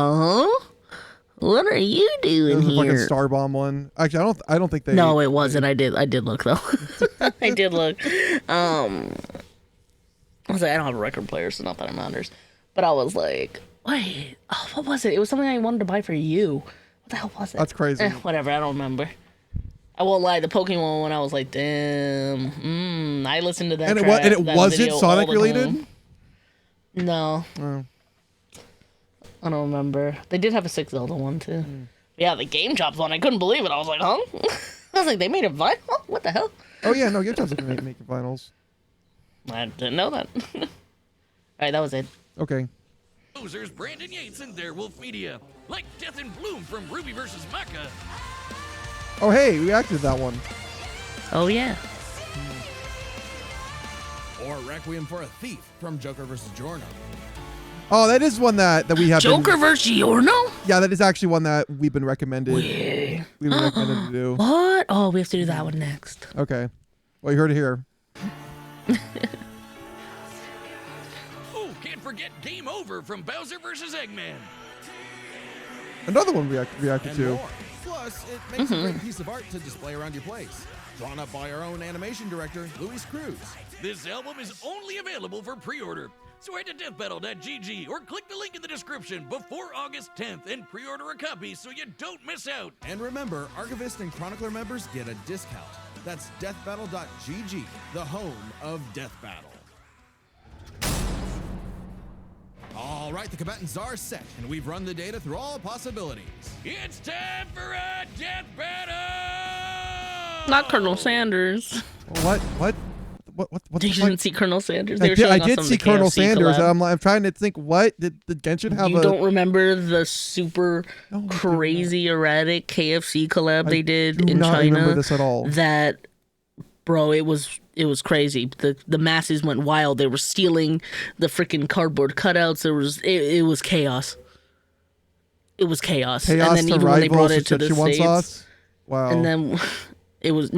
[SPEAKER 2] what are you doing
[SPEAKER 1] It was like a
[SPEAKER 2] here?
[SPEAKER 1] Star Bomb one. Actually, I don't think they.
[SPEAKER 2] No, it wasn't. I did look though. I did look. I was like, I don't have a record player, so not that it matters. But I was like, wait, what was it? It was something I wanted to buy for you. What the hell was it?
[SPEAKER 1] That's crazy.
[SPEAKER 2] Whatever, I don't remember. I won't lie, the Pokemon one, I was like, damn. I listened to that.
[SPEAKER 1] And it
[SPEAKER 2] that
[SPEAKER 1] wasn't
[SPEAKER 2] video
[SPEAKER 1] Sonic
[SPEAKER 2] all the
[SPEAKER 1] related?
[SPEAKER 2] time. No.
[SPEAKER 1] Oh.
[SPEAKER 2] I don't remember. They did have a 6 Zelda one too. Yeah, the Game Chops one. I couldn't believe it. I was like, huh? I was like, they made a vinyl? What the hell?
[SPEAKER 1] Oh yeah, no, Game Chops are making vinyls.
[SPEAKER 2] I didn't know that. All right, that was it.
[SPEAKER 1] Okay.
[SPEAKER 3] Losers Brandon Yates and their Wolf Media, like Death and Bloom from Ruby vs. Maka.
[SPEAKER 1] Oh, hey, we acted that one.
[SPEAKER 2] Oh yeah.
[SPEAKER 5] Or Requiem for a Thief from Joker vs. Giorno.
[SPEAKER 1] Oh, that is one that we have.
[SPEAKER 2] Joker vs. Giorno?
[SPEAKER 1] Yeah, that is actually one that we've been recommended.
[SPEAKER 2] Weird.
[SPEAKER 1] We've been recommended to do.
[SPEAKER 2] What? Oh, we have to do that one next.
[SPEAKER 1] Okay. Well, you heard it here.
[SPEAKER 3] Oh, can't forget Game Over from Bowser vs. Eggman.
[SPEAKER 1] Another one we reacted
[SPEAKER 5] And
[SPEAKER 1] to.
[SPEAKER 5] more. Plus, it makes a great piece of art to display around your place. Drawn up by our own animation director, Luis Cruz.
[SPEAKER 3] This album is only available for pre-order. So head to deathbattle.gg or click the link in the description before August 10th and pre-order a copy so you don't miss out.
[SPEAKER 5] And remember, Archivist and Chronicler members get a discount. That's deathbattle.gg, the home of Death Battle. All right, the combatants are set, and we've run the data through all possibilities.
[SPEAKER 3] It's time for a death battle!
[SPEAKER 2] Not Colonel Sanders.
[SPEAKER 1] What the
[SPEAKER 2] You
[SPEAKER 1] fuck?
[SPEAKER 2] didn't see Colonel Sanders?
[SPEAKER 1] I
[SPEAKER 2] Were
[SPEAKER 1] did,
[SPEAKER 2] showing
[SPEAKER 1] I
[SPEAKER 2] us
[SPEAKER 1] did
[SPEAKER 2] some of
[SPEAKER 1] see
[SPEAKER 2] the
[SPEAKER 1] Colonel
[SPEAKER 2] KFC
[SPEAKER 1] Sanders,
[SPEAKER 2] collab.
[SPEAKER 1] and I'm trying to think, what did Genshin have?
[SPEAKER 2] You don't remember the super
[SPEAKER 1] No, I do not.
[SPEAKER 2] crazy erratic KFC collab they did
[SPEAKER 1] do
[SPEAKER 2] in
[SPEAKER 1] not
[SPEAKER 2] China?
[SPEAKER 1] remember this at all.
[SPEAKER 2] That, bro, it was crazy. The masses went wild. They were stealing the freaking cardboard cutouts. It was chaos. It was chaos.
[SPEAKER 1] Chaos
[SPEAKER 2] and then
[SPEAKER 1] to
[SPEAKER 2] even when they
[SPEAKER 1] rival
[SPEAKER 2] brought it to the
[SPEAKER 1] Szechuan
[SPEAKER 2] States,
[SPEAKER 1] sauce? Wow.
[SPEAKER 2] and then it was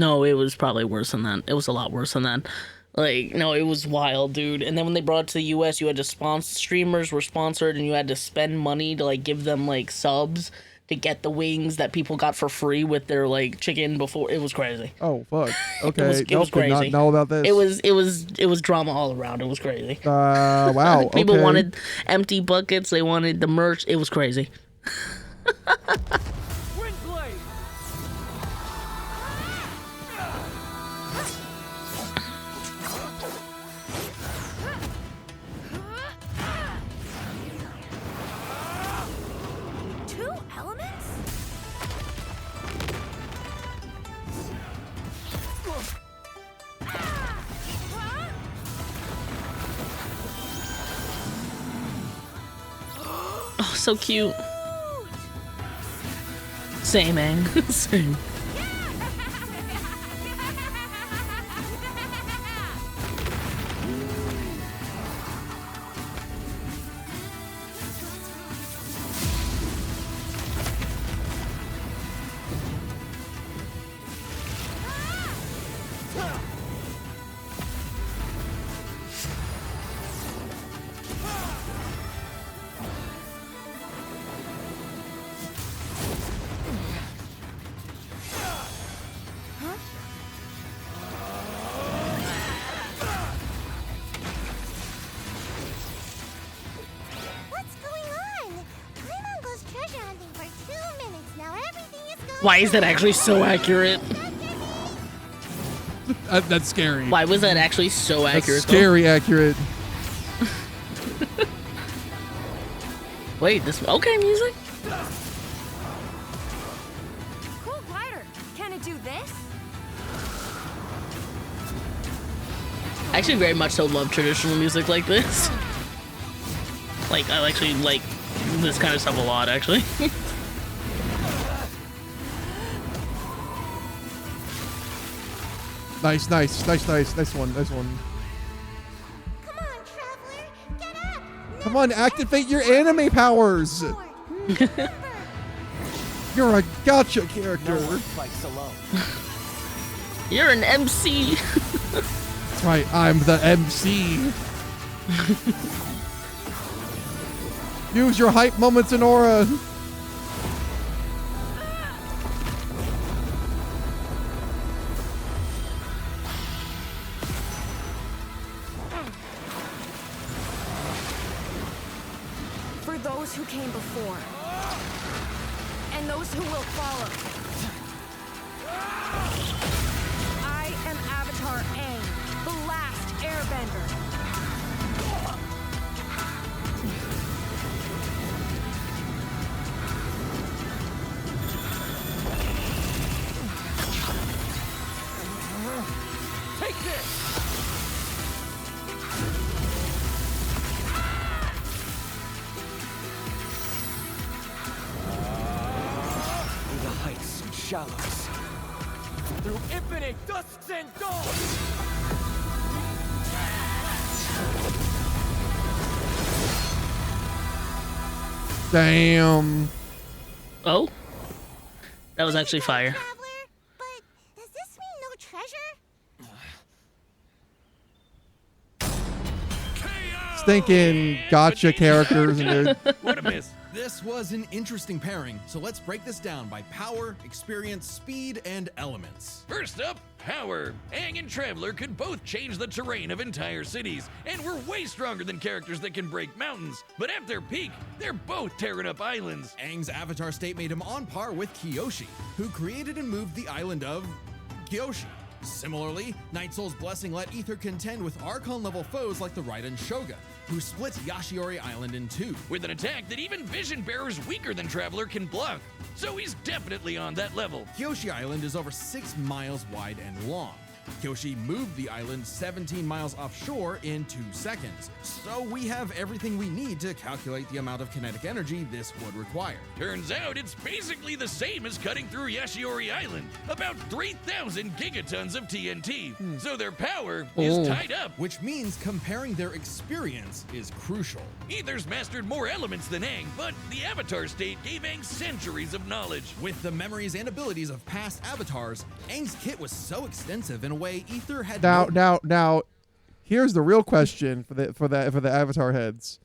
[SPEAKER 2] probably worse than that. It was a lot worse than that. Like, no, it was wild, dude. And then when they brought it to the US, you had to sponsor, streamers were sponsored, and you had to spend money to like give them like subs to get the wings that people got for free with their like chicken before. It was crazy.
[SPEAKER 1] Oh fuck. Okay.
[SPEAKER 2] was
[SPEAKER 1] Nope, did not
[SPEAKER 2] crazy.
[SPEAKER 1] know about this.
[SPEAKER 2] It was drama all around. It was crazy.
[SPEAKER 1] Wow.
[SPEAKER 2] People
[SPEAKER 1] okay.
[SPEAKER 2] wanted empty buckets. They wanted the merch. It was crazy.
[SPEAKER 6] Two elements?
[SPEAKER 2] Oh, so cute. Same, Aang. Same.
[SPEAKER 8] What's going on? Paimon goes treasure hunting for 2 minutes. Now everything is going
[SPEAKER 2] Why is that actually so accurate?
[SPEAKER 1] That's scary.
[SPEAKER 2] Why was that actually so
[SPEAKER 1] That's
[SPEAKER 2] accurate?
[SPEAKER 1] scary accurate.
[SPEAKER 2] Wait, this okay music?
[SPEAKER 6] Cool glider. Can it do this?
[SPEAKER 2] I actually very much so love traditional music like this. Like, I actually like this kind of stuff a lot, actually.
[SPEAKER 1] Nice one.
[SPEAKER 8] Come on, traveler. Get up.
[SPEAKER 1] Come on, activate your anime powers. You're a gotcha character.
[SPEAKER 2] You're an MC.
[SPEAKER 1] That's right, I'm the MC. Use your hype moments and aura.
[SPEAKER 6] For those who came before, and those who will follow. I am Avatar Aang, the last airbender.
[SPEAKER 3] Take this!
[SPEAKER 9] The heights and shallows. through infinite dusks and dawns.
[SPEAKER 1] Damn.
[SPEAKER 2] Oh, that was actually fire.
[SPEAKER 8] Traveler, but does this mean no treasure?
[SPEAKER 1] Stinking gotcha characters in there.
[SPEAKER 3] What a miss.
[SPEAKER 5] This was an interesting pairing, so let's break this down by power, experience, speed, and elements.
[SPEAKER 3] First up, power. Aang and Traveler could both change the terrain of entire cities, and we're way stronger than characters that can break mountains. But at their peak, they're both tearing up islands.
[SPEAKER 5] Aang's avatar state made him on par with Kyoshi, who created and moved the island of Kyoshi. Similarly, Night Soul's blessing let Aether contend with Archon-level foes like the Raiden Shogun, who split Yashiori Island in two.
[SPEAKER 3] With an attack that even Vision Bearers weaker than Traveler can block. So he's definitely on that level.
[SPEAKER 5] Kyoshi Island is over 6 miles wide and long. Kyoshi moved the island 17 miles offshore in 2 seconds, so we have everything we need to calculate the amount of kinetic energy this would require.
[SPEAKER 3] Turns out it's basically the same as cutting through Yashiori Island, about 3,000 gigatons of TNT. So their power is tied up.
[SPEAKER 5] Which means comparing their experience is crucial.
[SPEAKER 3] Aether's mastered more elements than Aang, but the Avatar state gave Aang centuries of knowledge.
[SPEAKER 5] With the memories and abilities of past avatars, Aang's kit was so extensive in a way Aether had
[SPEAKER 1] Now, here's the real question for the Avatar heads.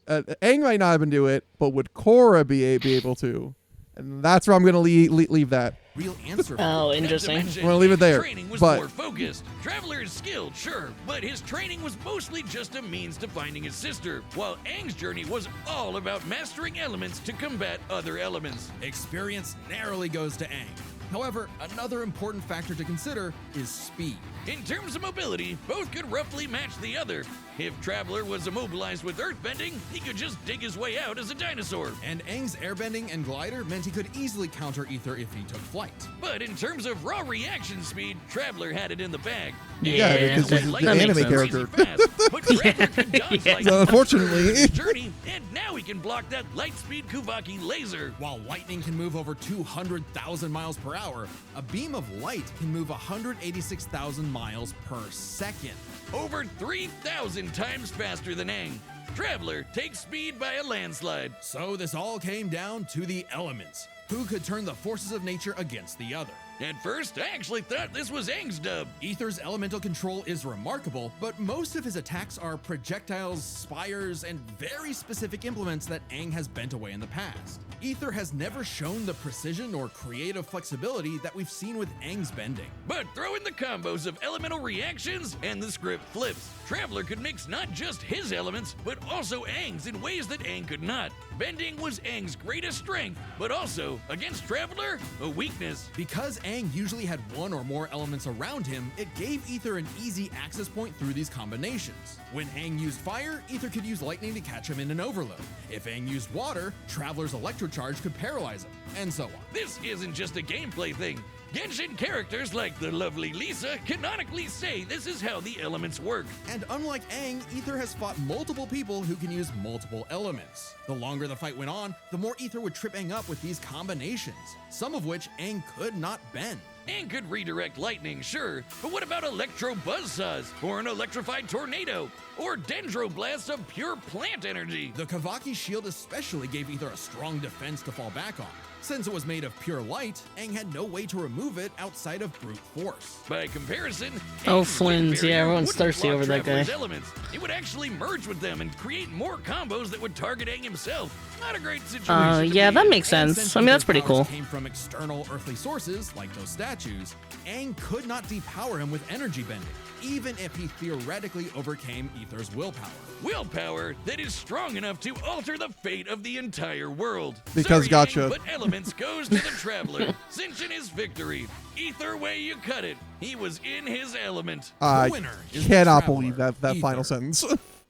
[SPEAKER 1] Aang might not even do it, but would Korra be able to? And that's where I'm gonna leave that.
[SPEAKER 5] real answer.
[SPEAKER 2] Oh, interesting.
[SPEAKER 1] I'm gonna leave it there.
[SPEAKER 3] Training was
[SPEAKER 1] But
[SPEAKER 3] more focused. Traveler is skilled, sure, but his training was mostly just a means to finding his sister, while Aang's journey was all about mastering elements to combat other elements.
[SPEAKER 5] Experience narrowly goes to Aang. However, another important factor to consider is speed.
[SPEAKER 3] In terms of mobility, both could roughly match the other. If Traveler was immobilized with earthbending, he could just dig his way out as a dinosaur.
[SPEAKER 5] And Aang's airbending and glider meant he could easily counter Aether if he took flight.
[SPEAKER 3] But in terms of raw reaction speed, Traveler had it in the bag.
[SPEAKER 1] Yeah, because
[SPEAKER 2] that-
[SPEAKER 1] he's
[SPEAKER 3] Like
[SPEAKER 1] the
[SPEAKER 2] that
[SPEAKER 1] anime
[SPEAKER 2] makes sense.
[SPEAKER 1] character.
[SPEAKER 3] Fast, but Traveler could dodge lightning
[SPEAKER 1] So unfortunately-
[SPEAKER 3] on his journey, and now he can block that light speed Kuvaki laser.
[SPEAKER 5] While lightning can move over 200,000 miles per hour, a beam of light can move 186,000 miles per second.
[SPEAKER 3] Over 3,000 times faster than Aang. Traveler takes speed by a landslide.
[SPEAKER 5] So this all came down to the elements. Who could turn the forces of nature against the other?
[SPEAKER 3] At first, I actually thought this was Aang's dub.
[SPEAKER 5] Aether's elemental control is remarkable, but most of his attacks are projectiles, spires, and very specific implements that Aang has bent away in the past. Aether has never shown the precision or creative flexibility that we've seen with Aang's bending.
[SPEAKER 3] But throw in the combos of elemental reactions and the script flips. Traveler could mix not just his elements, but also Aang's in ways that Aang could not. Bending was Aang's greatest strength, but also, against Traveler, a weakness.
[SPEAKER 5] Because Aang usually had one or more elements around him, it gave Aether an easy access point through these combinations. When Aang used fire, Aether could use lightning to catch him in an overload. If Aang used water, Traveler's electrocharge could paralyze him, and so on.
[SPEAKER 3] This isn't just a gameplay thing. Genshin characters like the lovely Lisa canonically say this is how the elements work.
[SPEAKER 5] And unlike Aang, Aether has fought multiple people who can use multiple elements. The longer the fight went on, the more Aether would trip Aang up with these combinations, some of which Aang could not bend.
[SPEAKER 3] Aang could redirect lightning, sure, but what about electro buzzsaws, or an electrified tornado, or dendroblasts of pure plant energy?
[SPEAKER 5] The Kavaki shield especially gave Aether a strong defense to fall back on. Since it was made of pure light, Aang had no way to remove it outside of brute force.
[SPEAKER 3] By comparison,
[SPEAKER 2] Oh,
[SPEAKER 3] Aang's
[SPEAKER 2] Flynn's,
[SPEAKER 3] light barrier
[SPEAKER 2] yeah, everyone's
[SPEAKER 3] wouldn't
[SPEAKER 2] thirsty
[SPEAKER 3] block
[SPEAKER 2] over that
[SPEAKER 3] Traveler's
[SPEAKER 2] guy.
[SPEAKER 3] Elements. It would actually merge with them and create more combos that would target Aang himself. Not a great situation. to
[SPEAKER 2] Yeah,
[SPEAKER 3] be
[SPEAKER 2] that
[SPEAKER 3] in.
[SPEAKER 2] makes
[SPEAKER 5] And
[SPEAKER 2] sense.
[SPEAKER 5] since
[SPEAKER 2] I mean, that's
[SPEAKER 5] Aether's
[SPEAKER 2] pretty
[SPEAKER 5] powers
[SPEAKER 2] cool.
[SPEAKER 5] came from external earthly sources, like those statues, Aang could not depower him with energy bending, even if he theoretically overcame Aether's willpower.
[SPEAKER 3] Willpower that is strong enough to alter the fate of the entire world.
[SPEAKER 1] Because
[SPEAKER 3] Sorry,
[SPEAKER 1] gotcha.
[SPEAKER 3] Aang, but elements goes to the Traveler, cinching his victory. Either way you cut it, he was in his element.
[SPEAKER 1] I
[SPEAKER 5] winner is the
[SPEAKER 1] cannot
[SPEAKER 5] Traveler,
[SPEAKER 1] believe that
[SPEAKER 5] Aether.
[SPEAKER 1] final sentence.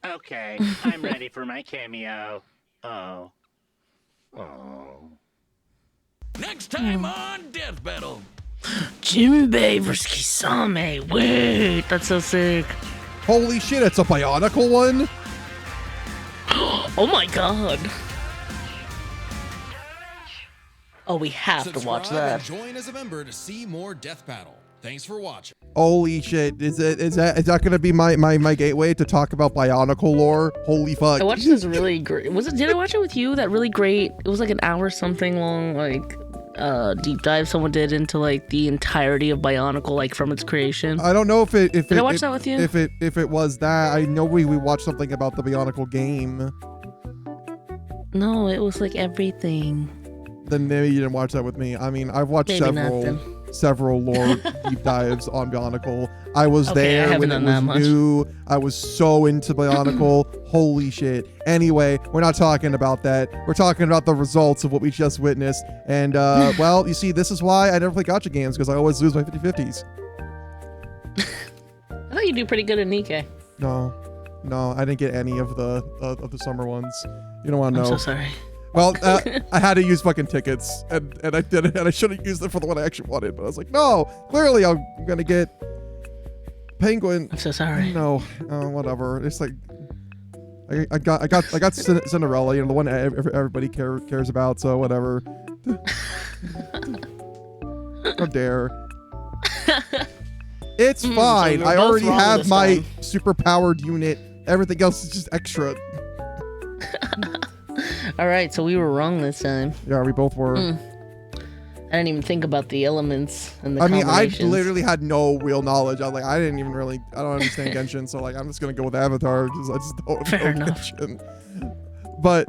[SPEAKER 10] Okay, I'm ready for my cameo. Oh. Oh.
[SPEAKER 3] Next time on Death Battle.
[SPEAKER 2] Jinbei versus Kisame. Wait, that's so sick.
[SPEAKER 1] Holy shit, it's a bionicle one?
[SPEAKER 2] Oh my god. Oh, we have to watch
[SPEAKER 5] Subscribe
[SPEAKER 2] that.
[SPEAKER 5] and join as a member to see more Death Battle. Thanks for watching.
[SPEAKER 1] Holy shit! Is that gonna be my gateway to talk about Bionicle lore? Holy fuck!
[SPEAKER 2] I watched this really great. Did I watch it with you? That really great. It was like an hour something long, like deep dive someone did into like the entirety of Bionicle, like from its creation.
[SPEAKER 1] I don't know if it.
[SPEAKER 2] Did I watch that with you?
[SPEAKER 1] If it was that, I know we watched something about the Bionicle game.
[SPEAKER 2] No, it was like everything.
[SPEAKER 1] Then maybe you didn't watch that with me. I mean, I've watched
[SPEAKER 2] Maybe not,
[SPEAKER 1] several lore deep dives on Bionicle. I was
[SPEAKER 2] Okay, I
[SPEAKER 1] there
[SPEAKER 2] haven't
[SPEAKER 1] when it
[SPEAKER 2] done that
[SPEAKER 1] was
[SPEAKER 2] much.
[SPEAKER 1] new. I was so into Bionicle. Holy shit. Anyway, we're not talking about that. We're talking about the results of what we just witnessed. And, well, you see, this is why I never play gacha games, because I always lose my 50-50s.
[SPEAKER 2] I thought you do pretty good at Nikkei.
[SPEAKER 1] No, I didn't get any of the summer ones. You don't want to know.
[SPEAKER 2] I'm so sorry.
[SPEAKER 1] Well, I had to use fucking tickets, and I did it, and I should have used it for the one I actually wanted, but I was like, no, clearly I'm gonna get Penguin.
[SPEAKER 2] I'm so sorry.
[SPEAKER 1] No, whatever. It's like I got Cinderella, you know, the one everybody cares about. So whatever. How dare. It's fine.
[SPEAKER 2] so
[SPEAKER 1] I
[SPEAKER 2] we're both
[SPEAKER 1] already
[SPEAKER 2] wrong
[SPEAKER 1] have
[SPEAKER 2] this
[SPEAKER 1] my
[SPEAKER 2] time.
[SPEAKER 1] super powered unit. Everything else is just extra.
[SPEAKER 2] All right, so we were wrong this time.
[SPEAKER 1] Yeah, we both were.
[SPEAKER 2] I didn't even think about the elements and the
[SPEAKER 1] I mean, I
[SPEAKER 2] combinations.
[SPEAKER 1] literally had no real knowledge. I was like, I don't understand Genshin, so like, I'm just gonna go with Avatar because I just don't
[SPEAKER 2] Fair
[SPEAKER 1] know
[SPEAKER 2] enough.
[SPEAKER 1] Genshin. But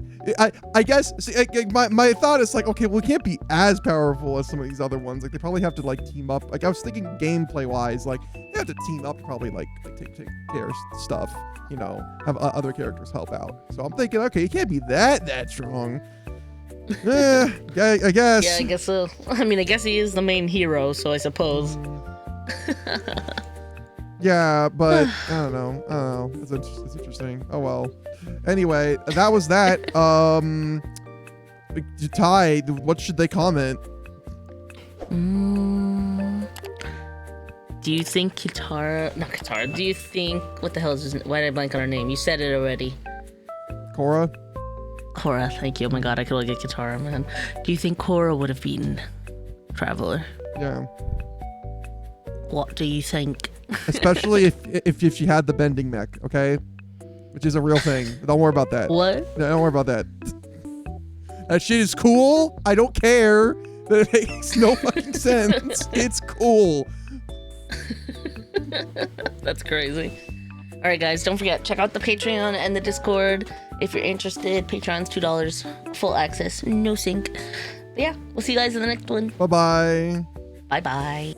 [SPEAKER 1] I guess see, my thought is like, okay, well, it can't be as powerful as some of these other ones. Like, they probably have to like team up. Like, I was thinking gameplay wise, like they have to team up, probably like take care of stuff. You know, have other characters help out. So I'm thinking, okay, it can't be that strong. I guess.
[SPEAKER 2] Yeah, I guess so. I mean, I guess he is the main hero, so I suppose.
[SPEAKER 1] Yeah, but I don't know. It's interesting. Oh well. Anyway, that was that. Ty, what should they comment?
[SPEAKER 2] Do you think Katara, do you think, what the hell is his, why did I blank on her name? You said it already.
[SPEAKER 1] Korra?
[SPEAKER 2] Korra, thank you. Oh my god, I could look at Katara, man. Do you think Korra would have beaten Traveler?
[SPEAKER 1] Yeah.
[SPEAKER 2] What do you think?
[SPEAKER 1] Especially if she had the bending mech, okay? Which is a real thing. Don't worry about that.
[SPEAKER 2] What?
[SPEAKER 1] No, don't worry about that. That shit is cool. I don't care. That it makes no fucking sense. It's cool.
[SPEAKER 2] That's crazy. Alright guys, don't forget, check out the Patreon and the Discord if you're interested. Patreon's $2, full access, no sync. But yeah, we'll see you guys in the next one.
[SPEAKER 1] Bye-bye.
[SPEAKER 2] Bye-bye.